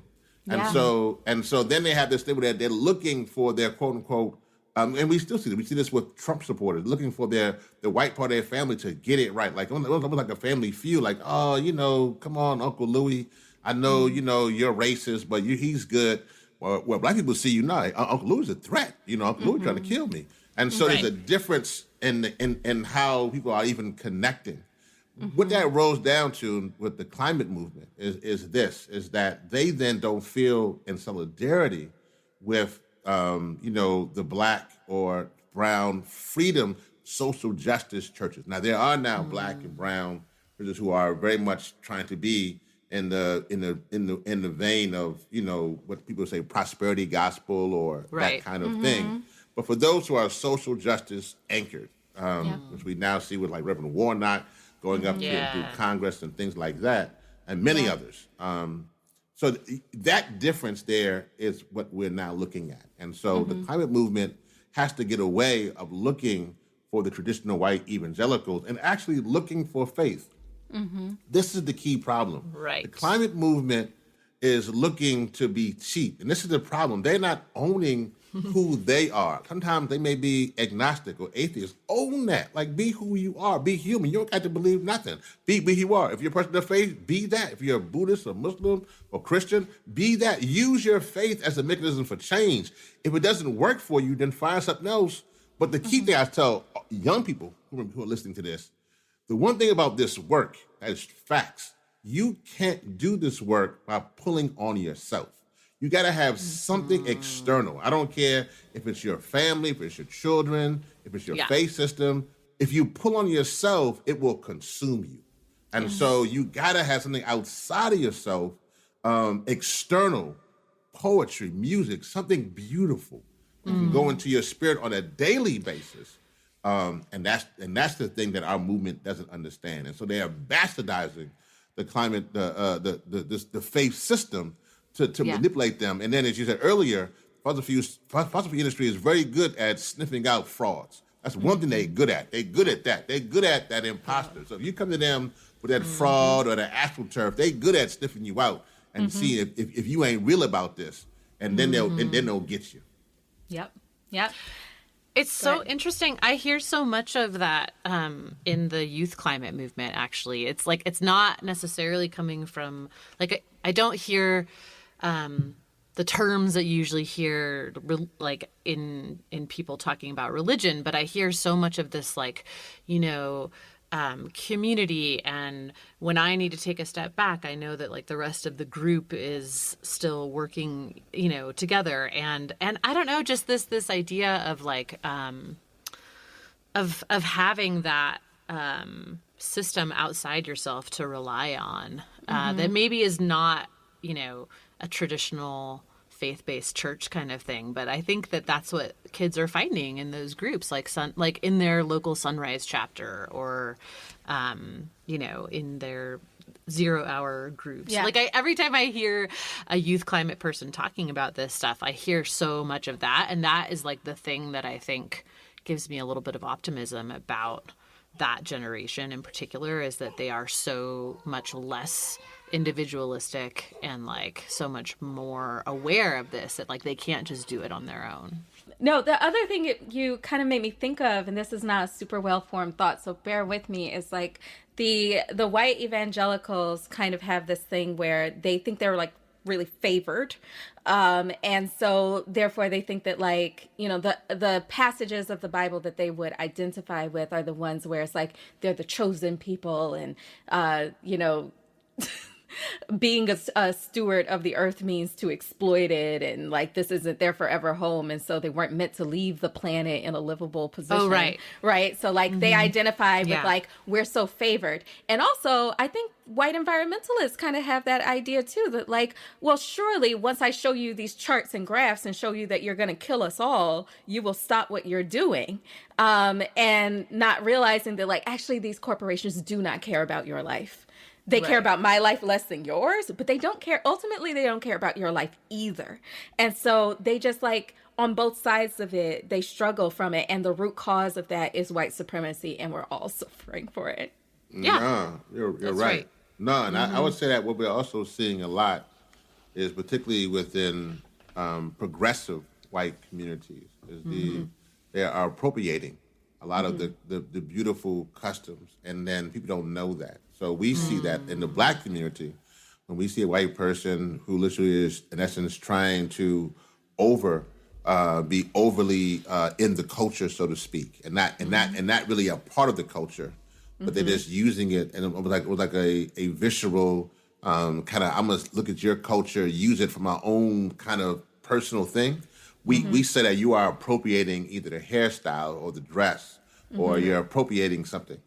And so then they have this thing where they're looking for their quote unquote, and we still see this. We see this with Trump supporters looking for the white part of their family to get it right. Like almost like a family feud. Like, oh, come on, Uncle Louie. I know, you're racist, but he's good. Well, black people see you now. Uncle Louie's a threat. Uncle Louie trying to kill me. And so there's a difference in how people are even connecting. What that rolls down to with the climate movement is that they then don't feel in solidarity with the black or brown freedom social justice churches. Now there are now black and brown churches who are very much trying to be in the vein of what people say prosperity gospel or that kind of thing. But for those who are social justice anchored, which we now see with like Reverend Warnock going up to Congress and things like that, and many others. So that difference there is what we're now looking at. And so the climate movement has to get away of looking for the traditional white evangelicals and actually looking for faith. This is the key problem. Right. The climate movement is looking to be cheap. And this is the problem. They're not owning who they are. Sometimes they may be agnostic or atheist. Own that. Like, be who you are. Be human. You don't have to believe nothing. Be who you are. If you're a person of faith, be that. If you're a Buddhist or Muslim or Christian, be that. Use your faith as a mechanism for change. If it doesn't work for you, then find something else. But the key thing I tell young people who are listening to this, the one thing about this work, that is facts, you can't do this work by pulling on yourself. You got to have something external. I don't care if it's your family, if it's your children, if it's your faith system. If you pull on yourself, it will consume you. And so you got to have something outside of yourself, external, poetry, music, something beautiful. You can go into your spirit on a daily basis. And that's the thing that our movement doesn't understand. And so they are bastardizing the climate, the faith system to manipulate them. And then, as you said earlier, fossil fuel industry is very good at sniffing out frauds. That's one thing they're good at. They're good at that. They're good at that imposter. So if you come to them with that fraud or the astroturf, they're good at sniffing you out and seeing if you ain't real about this, and then they'll get you. Yep. It's so interesting. I hear so much of that in the youth climate movement, actually. It's like it's not necessarily coming from, like, I don't hear the terms that you usually hear like in people talking about religion, but I hear so much of this, like, community, and when I need to take a step back, I know that like the rest of the group is still working, together, and I don't know, just this idea of like of having that system outside yourself to rely on that maybe is not a traditional faith-based church kind of thing, but I think that that's what kids are finding in those groups, like in their local Sunrise chapter, or in their 0-hour groups. Like every time I hear a youth climate person talking about this stuff, I hear so much of that, and that is like the thing that I think gives me a little bit of optimism about that generation in particular, is that they are so much less individualistic and like so much more aware of this, that like they can't just do it on their own. No, the other thing you kind of made me think of, and this is not a super well-formed thought, so bear with me, is like the white evangelicals kind of have this thing where they think they're like really favored. And so therefore they think that like, the passages of the Bible that they would identify with are the ones where it's like they're the chosen people, and, being a steward of the earth means to exploit it, and like this isn't their forever home, and so they weren't meant to leave the planet in a livable position. Oh, right. So like they identify with like, we're so favored. And also I think white environmentalists kind of have that idea too, that like, well, surely once I show you these charts and graphs and show you that you're going to kill us all, you will stop what you're doing. And not realizing that like, actually these corporations do not care about your life. They care about my life less than yours, but they don't care. Ultimately, they don't care about your life either. And so they just like on both sides of it, they struggle from it. And the root cause of that is white supremacy. And we're all suffering for it. Yeah. No, you're right. No, and I would say that what we're also seeing a lot is particularly within progressive white communities is they are appropriating a lot of the beautiful customs, and then people don't know that. So we see that in the Black community when we see a white person who literally is, in essence, trying to be overly in the culture, so to speak, and not really a part of the culture, but they're just using it, and it was like a visceral kind of, I'm gonna look at your culture, use it for my own kind of personal thing. We say that you are appropriating either the hairstyle or the dress, or you're appropriating something.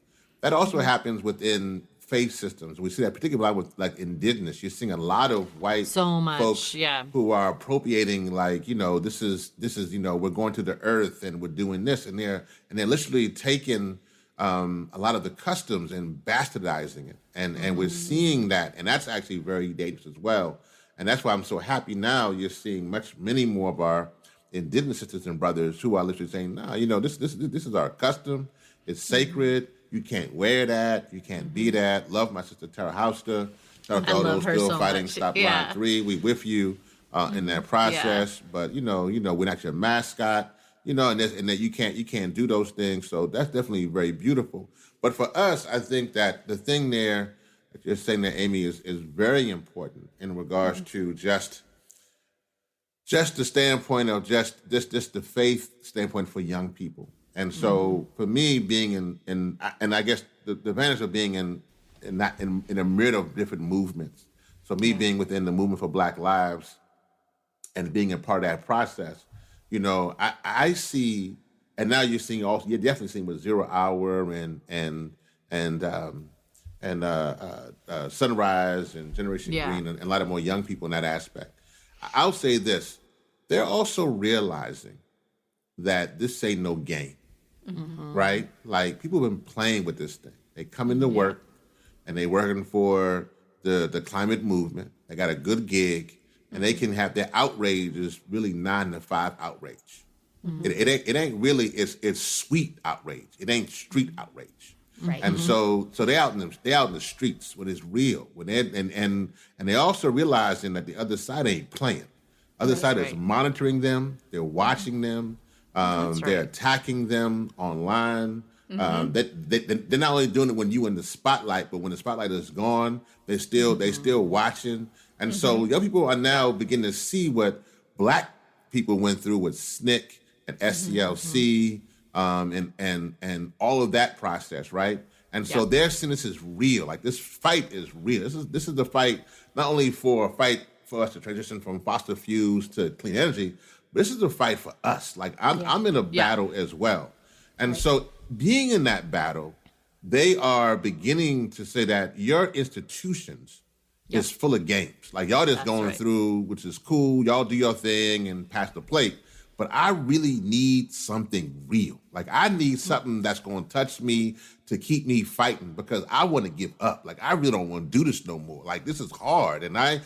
That also happens within faith systems. We see that particularly with like indigenous. You're seeing a lot of white folks who are appropriating, like, this is we're going to the earth and we're doing this, and they're literally taking a lot of the customs and bastardizing it, and we're seeing that, and that's actually very dangerous as well. And that's why I'm so happy now you're seeing many more of our indigenous sisters and brothers who are literally saying, no, this is our custom. It's sacred. You can't wear that. You can't be that. Love my sister Tara Houster. Tara Dodo still so fighting much. Stop Line 3. We with you in that process. But we're not your mascot. And that you can't do those things. So that's definitely very beautiful. But for us, I think that the thing there that you're saying that, Amy, is very important in regards to just the standpoint of just the faith standpoint for young people. And so for me, being in I guess the advantage of being in a myriad of different movements. So me being within the movement for Black Lives and being a part of that process, I see, and now you're definitely seeing with 0 Hour and Sunrise and Generation Green and a lot of more young people in that aspect. I'll say this, they're also realizing that this ain't no game, right? Like, people have been playing with this thing. They come into work and they working for the climate movement. They got a good gig, and they can have their outrage is really 9 to 5 outrage. It ain't really, it's sweet outrage. It ain't street outrage. Right. And so they out in the streets when it's real. When they and they also realizing that the other side ain't playing. Other side is monitoring them. They're watching them. They're attacking them online. They're not only doing it when you in the spotlight, but when the spotlight is gone, they still watching. And so young people are now beginning to see what Black people went through with SNCC and SCLC, and all of that process, right? And so they're seeing this is real. Like, this fight is real. This is the fight, not only for us to transition from fossil fuels to clean energy, but this is a fight for us. Like, I'm in a battle as well. And so being in that battle, they are beginning to say that your institutions is full of games. Like, y'all just going through, which is cool. Y'all do your thing and pass the plate. But I really need something real. Like, I need something that's going to touch me to keep me fighting, because I want to give up. Like, I really don't want to do this no more. Like, this is hard. And I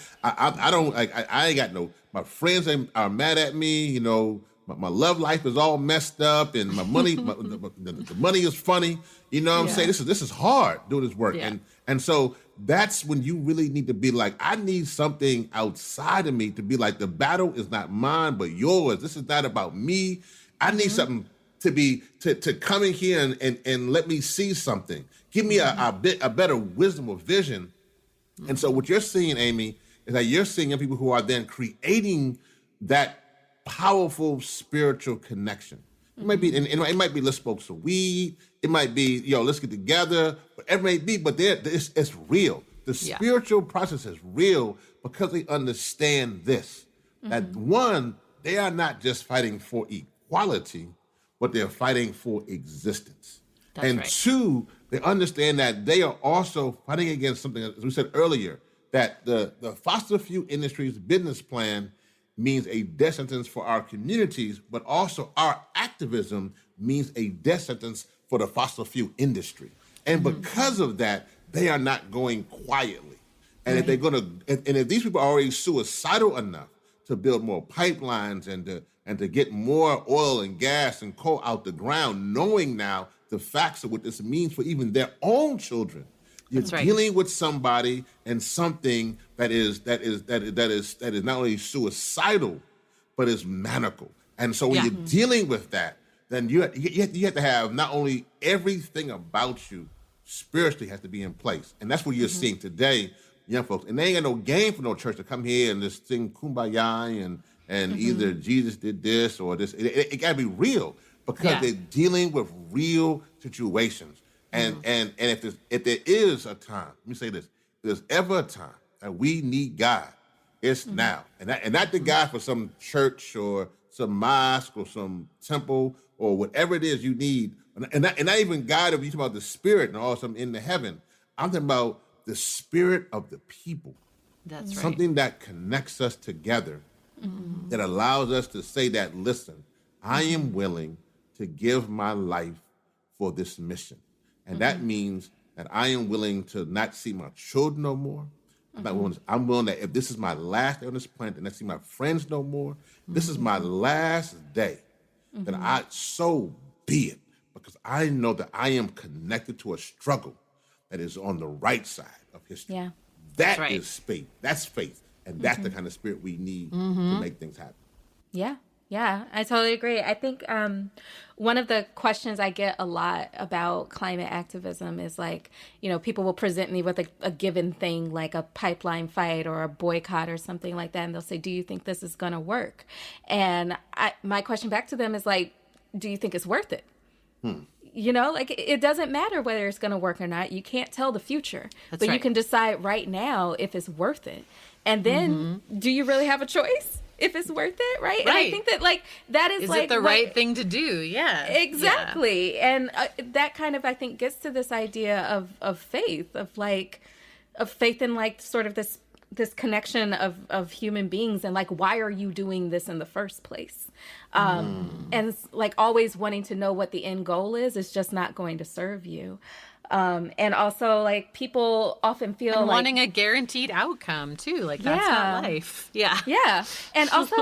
don't, like, I ain't got my friends are mad at me. My love life is all messed up, and my money, the money is funny. You know what I'm saying? This is hard doing this work. Yeah. And so that's when you really need to be like, I need something outside of me to be like, the battle is not mine, but yours. This is not about me. I need something to come in here and let me see something. Give me a better wisdom or vision. And so what you're seeing, Amy, is that you're seeing young people who are then creating that powerful spiritual connection. It might be, and it might be, let's smoke some weed. It might be, let's get together. Whatever it may be, but it's real. The spiritual process is real because they understand this. That one, they are not just fighting for equality, but they're fighting for existence. And two, they understand that they are also fighting against something, as we said earlier, that the fossil fuel industry's business plan means a death sentence for our communities, but also our activism means a death sentence for the fossil fuel industry. And because of that, they are not going quietly. And if they're going to, and if these people are already suicidal enough to build more pipelines and to get more oil and gas and coal out the ground, knowing now the facts of what this means for even their own children, you're dealing with somebody and something that is not only suicidal, but is maniacal. And so when you're dealing with that, then you have to have not only everything about you spiritually has to be in place. And that's what you're seeing today, young folks. And they ain't got no game for no church to come here and just sing kumbaya and either Jesus did this or this. It got to be real because they're dealing with real situations. And if there is a time, let me say this, if there's ever a time that we need God, it's now. And not the God for some church or some mosque or some temple or whatever it is you need. And not even God if you talk about the spirit and all something in the heaven. I'm talking about the spirit of the people. That's right. Something that connects us together, that allows us to say that, listen, I am willing to give my life for this mission. And that means that I am willing to not see my children no more. I'm willing that if this is my last day on this planet and not see my friends no more, this is my last day, then so be it. Because I know that I am connected to a struggle that is on the right side of history. Yeah. That is faith. That's faith. And that's the kind of spirit we need to make things happen. Yeah. Yeah, I totally agree. I think one of the questions I get a lot about climate activism is like, people will present me with a given thing like a pipeline fight or a boycott or something like that. And they'll say, do you think this is going to work? And my question back to them is like, do you think it's worth it? It doesn't matter whether it's going to work or not. You can't tell the future, but you can decide right now if it's worth it. And then do you really have a choice? If it's worth it, right? And I think that that is it the right thing to do? Yeah, exactly. Yeah. And that kind of I think gets to this idea of faith, of faith in sort of this connection of human beings and why are you doing this in the first place? And always wanting to know what the end goal is just not going to serve you. And also people often feel and wanting a guaranteed outcome too. That's not life. Yeah. Yeah. And also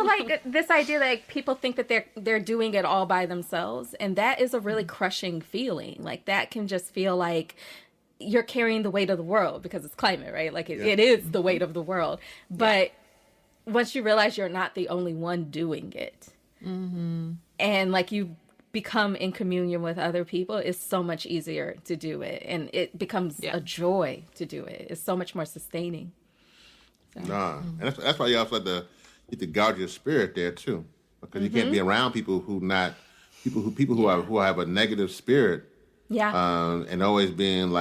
this idea that people think that they're doing it all by themselves. And that is a really crushing feeling. That can just feel like you're carrying the weight of the world because it's climate, right? It is the weight of the world. But once you realize you're not the only one doing it and you become in communion with other people, it's so much easier to do it, and it becomes a joy to do it. It's so much more sustaining. And that's why you also have to guard your spirit there too, because you can't be around people who have a negative spirit, and always being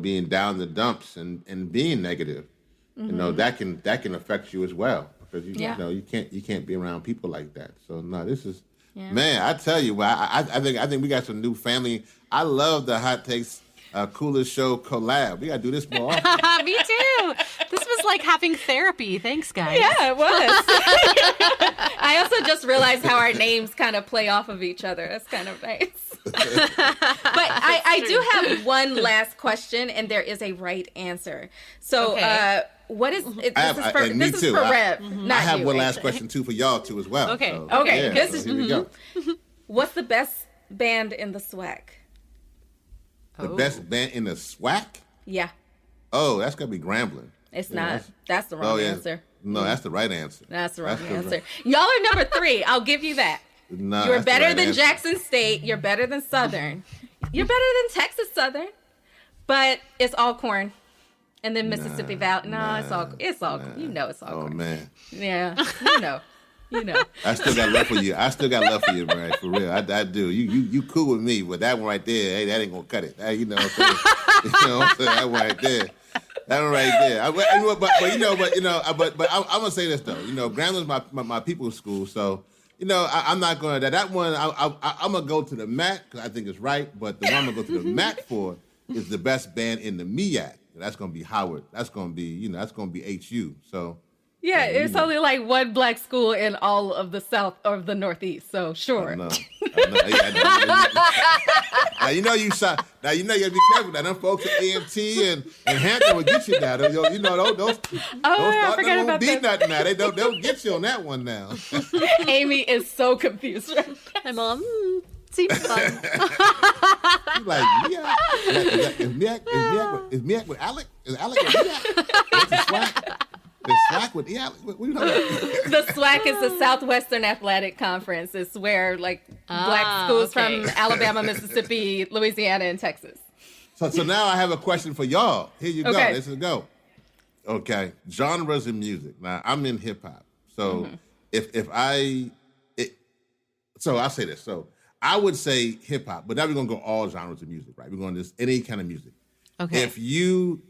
being down in the dumps and being negative. That can affect you as well, because you can't be around people like that. So this is. Yeah. Man, I tell you, I think we got some new family. I love the Hot Takes Coolest Show collab. We got to do this more often. Me too. This was like having therapy. Thanks, guys. Yeah, it was. I also just realized how our names kind of play off of each other. That's kind of nice. But I do have one last question, and there is a right answer. So, what is this is for Rev? Not I have you, one last question too for y'all too as well. Okay. So, okay. Yeah, this is here we go. What's the best band in the SWAC? The best band in the SWAC? Yeah. Oh, that's gonna be Grambling. It's not. That's the wrong answer. No, that's the right answer. That's the wrong answer. Y'all are number 3. I'll give you that. No, you're better than Jackson State. You're better than Southern. You're better than Texas Southern. But it's all corn. And then Mississippi Valley. No, it's all. It's all. You know, it's all. Oh corn. Man. Yeah. You know. I still got love for you. Brian. For real. I do. You cool with me, but that one right there, hey, that ain't gonna cut it. You know what I'm saying? You know what I'm saying? That one right there. That one right there. But I'm gonna say this though. Grambling's my people's school, so I'm not gonna that one. I'm gonna go to the MAC because I think it's right. But the one I'm gonna go to the MAC for is the best band in the MEAC. That's gonna be Howard. That's gonna be HU. So Yeah, it's only like one black school in all of the South or the Northeast. So sure. I know. Now you know you shot. Now you know you gotta be careful. Now them folks at AMT and Hampton will get you now. You know those. I forgot about that. that. Nothing now. They'll get you on that one now. Amy is so confused right now. My mom seems fun. She's like, yeah. Is Miak with Alec? Is Alec with Miak? What's the SWAC? The SWAC with Alec? What are you talking about? The SWAC is the Southwestern Athletic Conference. It's where like black schools from Alabama, Mississippi, Louisiana, and Texas. So now I have a question for y'all. Here you go. Okay. Let's go. Okay, genres in music. Now I'm in hip hop. So so I'll say this. So I would say hip hop, but now we're gonna go all genres of music, right? We're going to just any kind of music. Okay. If you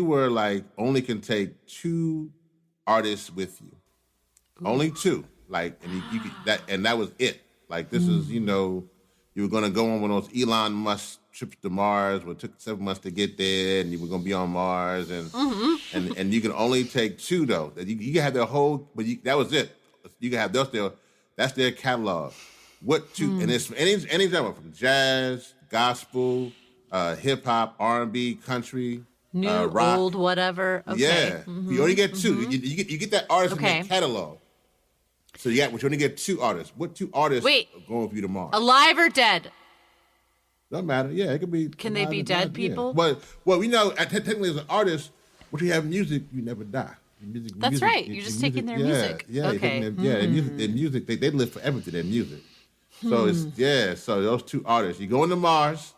were like only can take 2 artists with you, only 2, like, and that was it. Like this is, you were gonna go on one of those Elon Musk trips to Mars, where it took 7 months to get there, and you were gonna be on Mars, and and you can only take 2 though. You can have their whole, but that was it. You can have that's their catalog. What 2? And it's any genre from jazz, gospel, hip hop, R&B, country. New, rock. old, whatever. Okay. Yeah, you only get 2. You get that artist in their catalog. So you only get 2 artists. What 2 artists are going for you tomorrow? Alive or dead? Doesn't matter. Yeah, it could be. Can they be dead people? Yeah. Well, we know technically as an artist, when you have music, you never die. That's right. You're just taking their music. Yeah, okay. Their music, they live forever to their music. So so those 2 artists, you go into Mars.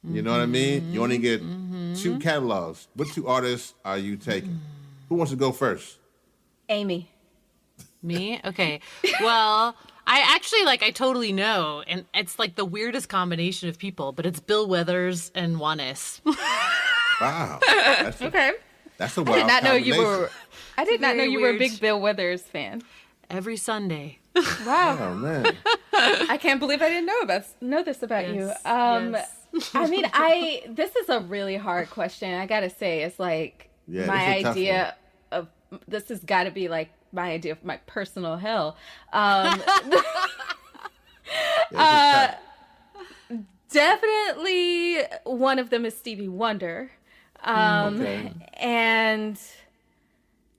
You know what I mean? You only get 2 catalogs. What 2 artists are you taking? Who wants to go first? Amy. Me? Okay. Well, I actually I totally know, and it's like the weirdest combination of people, but it's Bill Withers and Juanes. Wow. Okay. That's a wild I did not know Very you were a weird. big Bill Withers fan. Every Sunday. Wow. Oh man. I can't believe I didn't know this about you. Yes. I mean, this is a really hard question. I gotta say, it's like my this is a tough idea of this has got to be like my idea of my personal hell. Definitely one of them is Stevie Wonder, and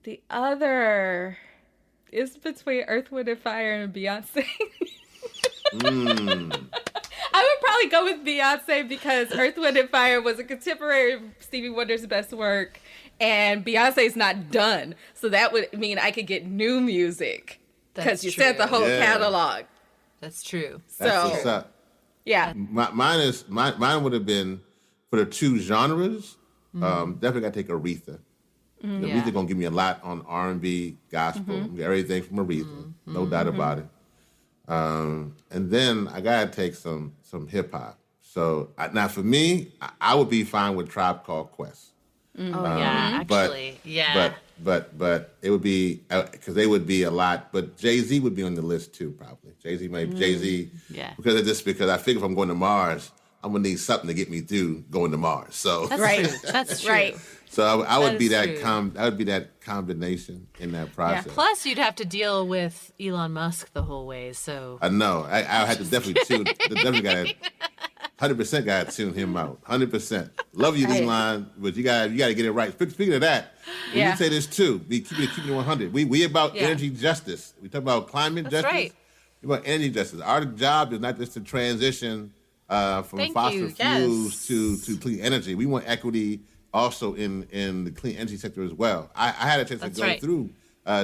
the other is between Earth, Wind, and Fire and Beyonce. I would probably go with Beyonce because Earth, Wind, and Fire was a contemporary of Stevie Wonder's best work, and Beyonce's not done. So that would mean I could get new music because you said the whole catalog. That's true. That's what's up. Yeah. Mine would have been for the 2 genres. Definitely got to take Aretha. Aretha gonna give me a lot on R&B, gospel, everything from Aretha, no doubt about it. And then I gotta take some hip hop. So now for me, I would be fine with Tribe Called Quest. But it would be because they would be a lot. But Jay-Z would be on the list too, probably. Jay-Z, because I figure if I'm going to Mars, I'm gonna need something to get me through going to Mars. So That's true. Right. So I would be that combination in that process. Yeah. Plus, you'd have to deal with Elon Musk the whole way. So I know I had to definitely tune. Definitely got 100% got to tune him out. 100%. Love you, Elon, but you got to get it right. Speaking of that, you say this too. Keep it 100. We about energy justice. We talk about climate justice. That's right. We about energy justice. Our job is not just to transition from fossil fuels to clean energy. We want equity also in the clean energy sector as well. I had a chance to go through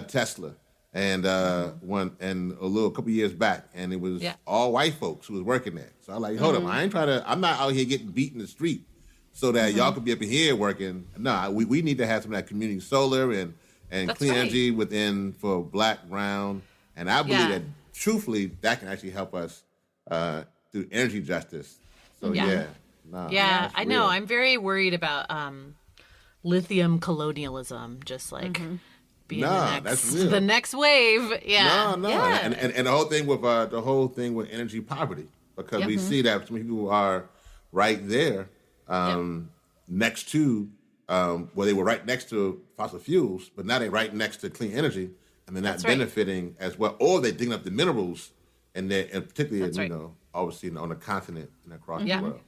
Tesla and a couple years back, and it was all white folks who was working there. So I was like, hold up, I'm not out here getting beat in the street so that y'all could be up in here working. No, we need to have some of that community solar and clean energy for Black, brown, and I believe that truthfully that can actually help us through energy justice. So I know. I'm very worried about lithium colonialism, just like being the next wave. Yeah. No. And the whole thing with energy poverty, because we see that some people are right there next to where they were right next to fossil fuels, but now they're right next to clean energy, and they're not benefiting as well, or they're digging up the minerals, and particularly, obviously on the continent and across the world.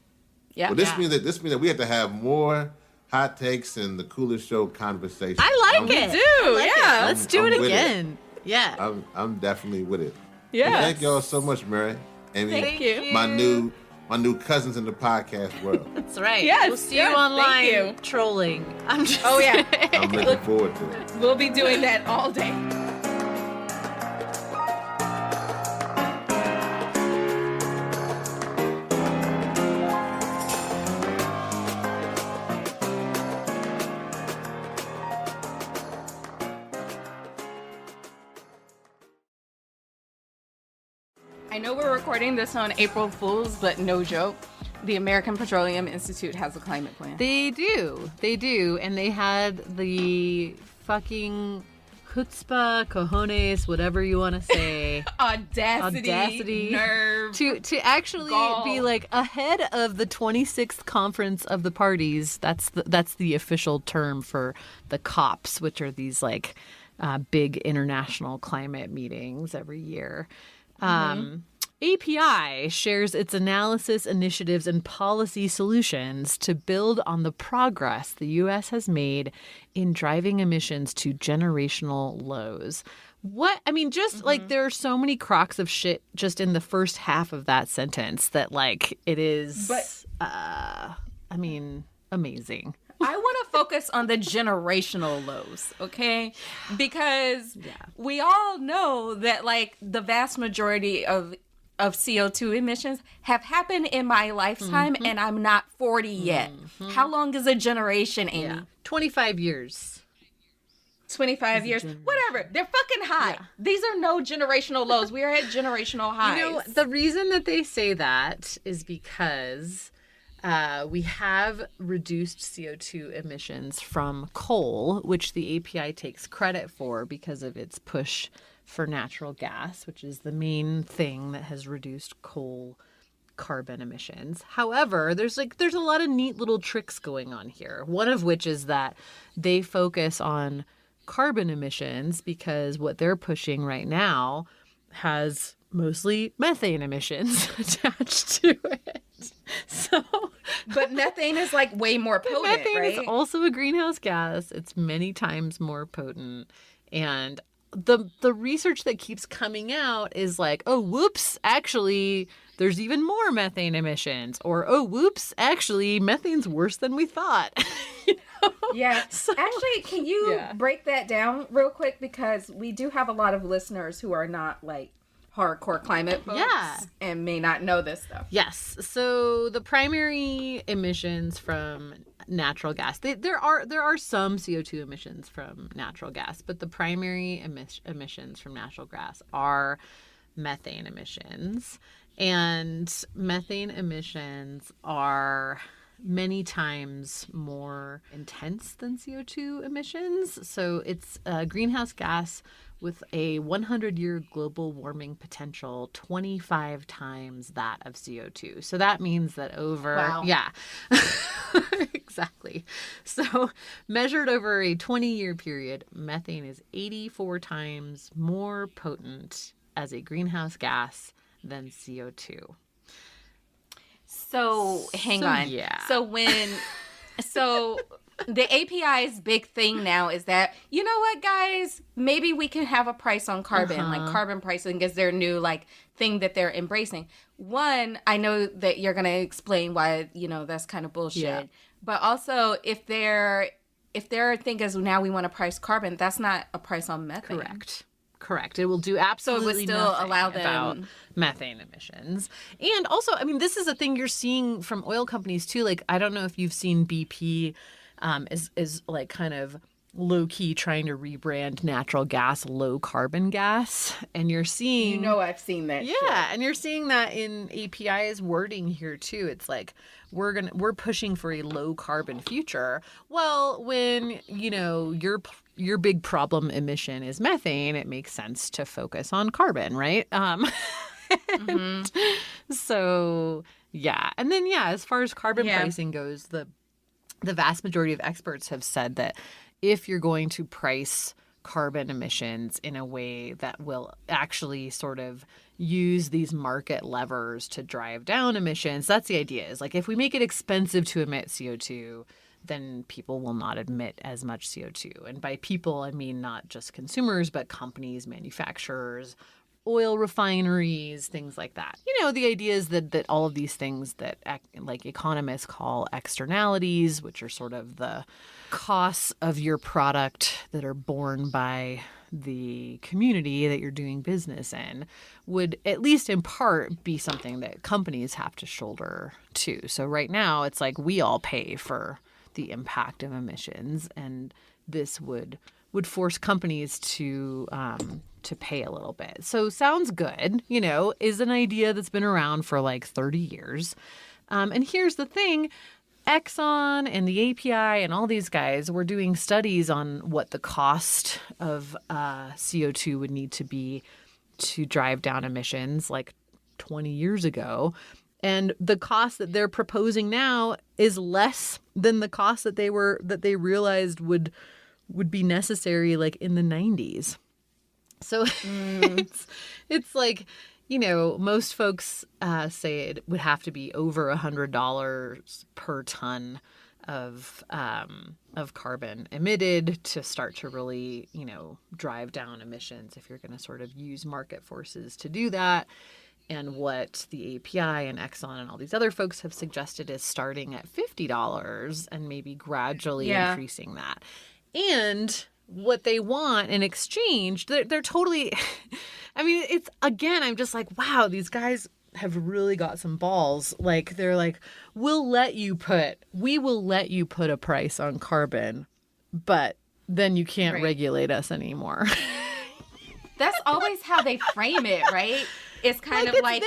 Yeah. Well, this means that we have to have more hot takes and the coolest show conversation. I like it. Let's do it again. Yeah. I'm definitely with it. Yeah. Well, thank y'all so much, Mary. Amy, Thank you. My new cousins in the podcast world. That's right. Yes, we'll see you online trolling. I'm just Oh, yeah. I'm looking forward to it. We'll be doing that all day. I know we're recording this on April Fool's, but no joke. The American Petroleum Institute has a climate plan. They do. And they had the fucking chutzpah, cojones, whatever you want to say. Audacity, nerve. To actually be like ahead of the 26th conference of the parties. That's the official term for the COPs, which are these like big international climate meetings every year. API shares its analysis, initiatives, and policy solutions to build on the progress the U.S. has made in driving emissions to generational lows. Like there are so many crocs of shit just in the first half of that sentence that like it is, amazing. I want to focus on the generational lows, okay? Because we all know that like the vast majority of CO2 emissions have happened in my lifetime and I'm not 40 yet. How long is a generation, Amy? Yeah. 25 years. 25 years. Whatever. They're fucking high. Yeah. These are no generational lows. We are at generational highs. You know, the reason that they say that is because we have reduced CO2 emissions from coal, which the API takes credit for because of its push for natural gas, which is the main thing that has reduced coal carbon emissions. However, there's a lot of neat little tricks going on here. One of which is that they focus on carbon emissions because what they're pushing right now has mostly methane emissions attached to it. But methane is like way more potent, methane right? is also a greenhouse gas. It's many times more potent. And the research that keeps coming out is like, oh, whoops, actually, there's even more methane emissions. Or, oh, whoops, actually, methane's worse than we thought. Yeah. So, actually, can you break that down real quick? Because we do have a lot of listeners who are not like hardcore climate folks and may not know this stuff. Yes. So the primary emissions from natural gas, there are some CO2 emissions from natural gas, but the primary emissions from natural gas are methane emissions. And methane emissions are many times more intense than CO2 emissions. So it's a greenhouse gas with a 100-year global warming potential 25 times that of CO2. So that means that exactly. So measured over a 20-year period, methane is 84 times more potent as a greenhouse gas than CO2. So hang on. Yeah. So the API's big thing now is that, you know what, guys, maybe we can have a price on carbon, like carbon pricing is their new like thing that they're embracing. One, I know that you're going to explain why, that's kind of bullshit. Yeah. But also if their thing is now we want to price carbon, that's not a price on methane. Correct. It will do absolutely so it would still nothing allow them about methane emissions. And also, this is a thing you're seeing from oil companies too. Like, I don't know if you've seen BP is like kind of low key trying to rebrand natural gas low carbon gas, and you're seeing I've seen that. Yeah, and you're seeing that in API's wording here too. It's like we're pushing for a low carbon future. Well, when your big problem emission is methane, it makes sense to focus on carbon, right? So yeah, and then as far as carbon pricing goes, the the vast majority of experts have said that if you're going to price carbon emissions in a way that will actually sort of use these market levers to drive down emissions, that's the idea, is like if we make it expensive to emit CO2, then people will not emit as much CO2. And by people, I mean not just consumers, but companies, manufacturers, oil refineries, things like that. You know, the idea is that all of these things that like economists call externalities, which are sort of the costs of your product that are borne by the community that you're doing business in, would at least in part be something that companies have to shoulder too. So right now it's like we all pay for the impact of emissions, and this would force companies to pay a little bit. So sounds good, you know, is an idea that's been around for like 30 years. And here's the thing. Exxon and the API and all these guys were doing studies on what the cost of CO2 would need to be to drive down emissions like 20 years ago. And the cost that they're proposing now is less than the cost that they realized would be necessary like in the 90s. So it's like, you know, most folks say it would have to be over $100 per ton of carbon emitted to start to really, you know, drive down emissions if you're going to sort of use market forces to do that. And what the API and Exxon and all these other folks have suggested is starting at $50 and maybe gradually increasing that. And what they want in exchange, they're totally, I mean, it's, again, I'm just like, wow, these guys have really got some balls. Like, they're like, we will let you put a price on carbon, but then you can't regulate us anymore. That's always how they frame it, right? It's kind of like,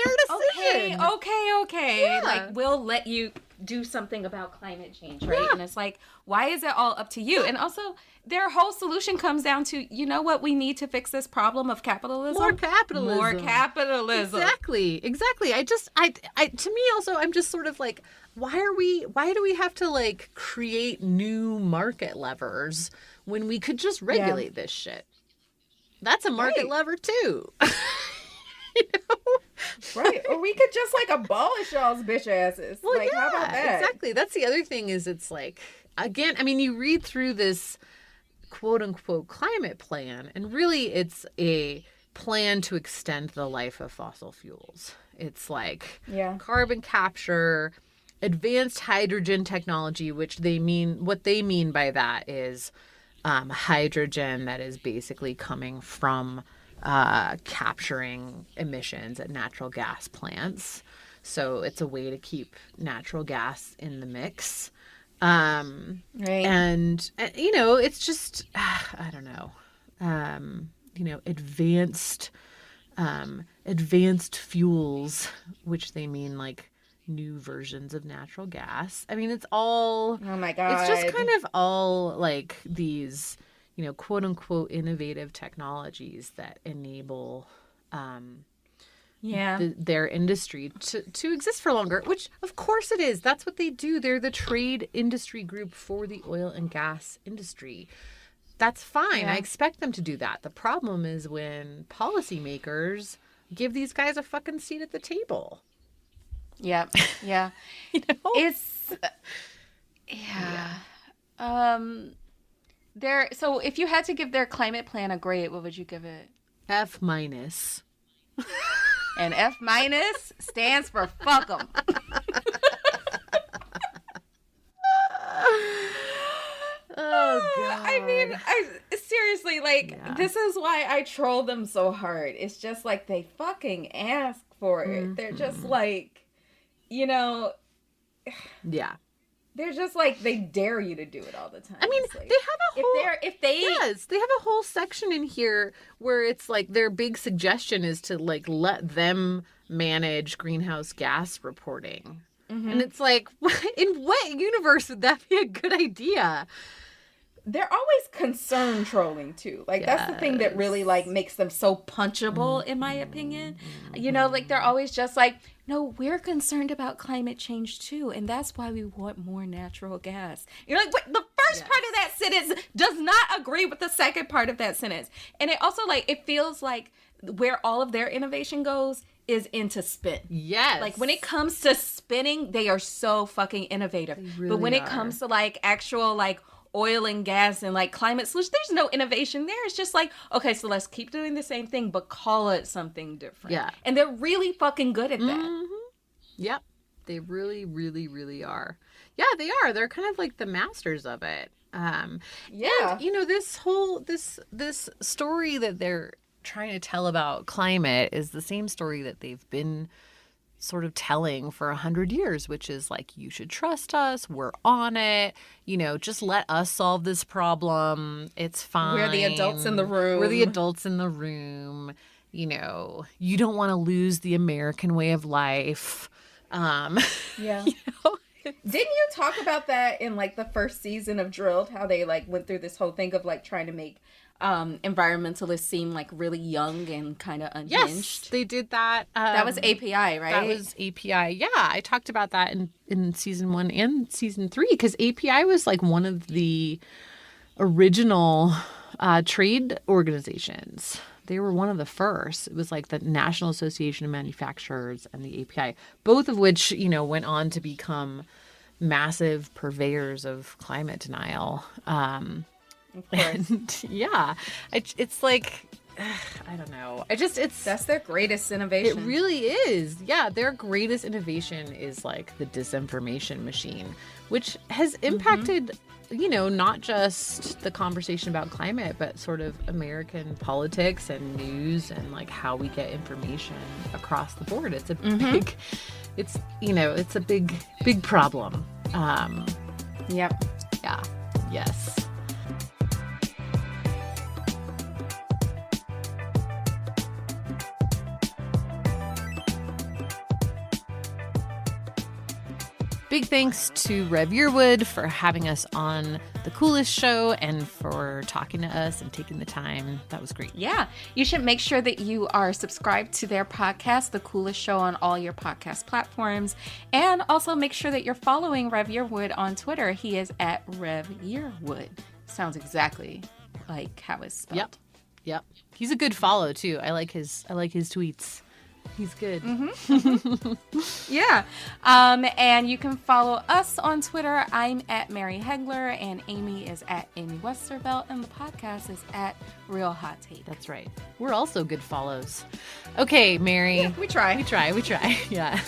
okay. Yeah. Like, we'll let you do something about climate change, right? Yeah. And it's like, why is it all up to you? And also, their whole solution comes down to, you know what we need to fix this problem of capitalism? More capitalism. More capitalism. Exactly. I to me also, I'm just sort of like, why do we have to like create new market levers when we could just regulate this shit? That's a market lever too. You know? Right. Or we could just like abolish y'all's bitch asses. Well, like, how about that? Exactly. That's the other thing is it's like, again, I mean, you read through this quote unquote climate plan, and really it's a plan to extend the life of fossil fuels. It's like carbon capture, advanced hydrogen technology, what they mean by that is hydrogen that is basically coming from capturing emissions at natural gas plants. So it's a way to keep natural gas in the mix. Right. And, you know, it's just, I don't know, you know, advanced fuels, which they mean like new versions of natural gas. I mean, it's all, oh my God, it's just kind of all like these, you know, quote unquote innovative technologies that enable their industry to exist for longer, which of course it is. That's what they do. They're the trade industry group for the oil and gas industry. That's fine. I expect them to do that. The problem is when policymakers give these guys a fucking seat at the table. Yeah. Yeah. You know? It's so if you had to give their climate plan a grade, what would you give it? F-. And F- stands for fuck 'em. Oh God. I mean, seriously, like, this is why I troll them so hard. It's just like they fucking ask for it. Mm-hmm. They're just like, you know. Yeah. They're just like, they dare you to do it all the time. I mean, like, they have a whole... they have a whole section in here where it's like their big suggestion is to like let them manage greenhouse gas reporting. Mm-hmm. And it's like, in what universe would that be a good idea? they're always concern trolling too. Like that's the thing that really like makes them so punchable, in my opinion. You know, like they're always just like, no, we're concerned about climate change too, and that's why we want more natural gas. You're like, wait, the first part of that sentence does not agree with the second part of that sentence. And it also like, it feels like where all of their innovation goes is into spin. Yes. Like when it comes to spinning, they are so fucking innovative. Really but when it are. comes to like actual like oil and gas and like climate solutions, there's no innovation there. It's just like, okay, so let's keep doing the same thing, but call it something different. Yeah. And they're really fucking good at that. Yep. They really, really, really are. Yeah, they are. They're kind of like the masters of it. Yeah. And, you know, this whole, this story that they're trying to tell about climate is the same story that they've been sort of telling for 100 years, which is like, you should trust us. We're on it. You know, just let us solve this problem. It's fine. We're the adults in the room. We're the adults in the room. You know, you don't want to lose the American way of life. Yeah. You know? Didn't you talk about that in like the first season of Drilled? How they like went through this whole thing of like trying to make environmentalists seem like really young and kind of unhinged. Yes, they did that. That was API, right? That was API. Yeah, I talked about that in season 1 and season 3 because API was like one of the original trade organizations. They were one of the first. It was like the National Association of Manufacturers and the API, both of which, you know, went on to become massive purveyors of climate denial. Of course. And yeah, it's like, I don't know. That's their greatest innovation. It really is. Yeah, their greatest innovation is like the disinformation machine, which has impacted, you know, not just the conversation about climate, but sort of American politics and news and like how we get information across the board. It's a big, it's, you know, it's a big problem. Yep. Yeah. Yes. Big thanks to Rev Yearwood for having us on The Coolest Show and for talking to us and taking the time. That was great. Yeah. You should make sure that you are subscribed to their podcast, The Coolest Show, on all your podcast platforms. And also make sure that you're following Rev Yearwood on Twitter. He is at Rev Yearwood. Sounds exactly like how it's spelled. Yep. He's a good follow too. I like his tweets. He's good. Yeah. And you can follow us on Twitter. I'm at Mary Hegler and Amy is at Amy Westervelt and the podcast is at Real Hot Take. That's right. We're also good follows. Okay, Mary. Yeah, we try. We try. Yeah.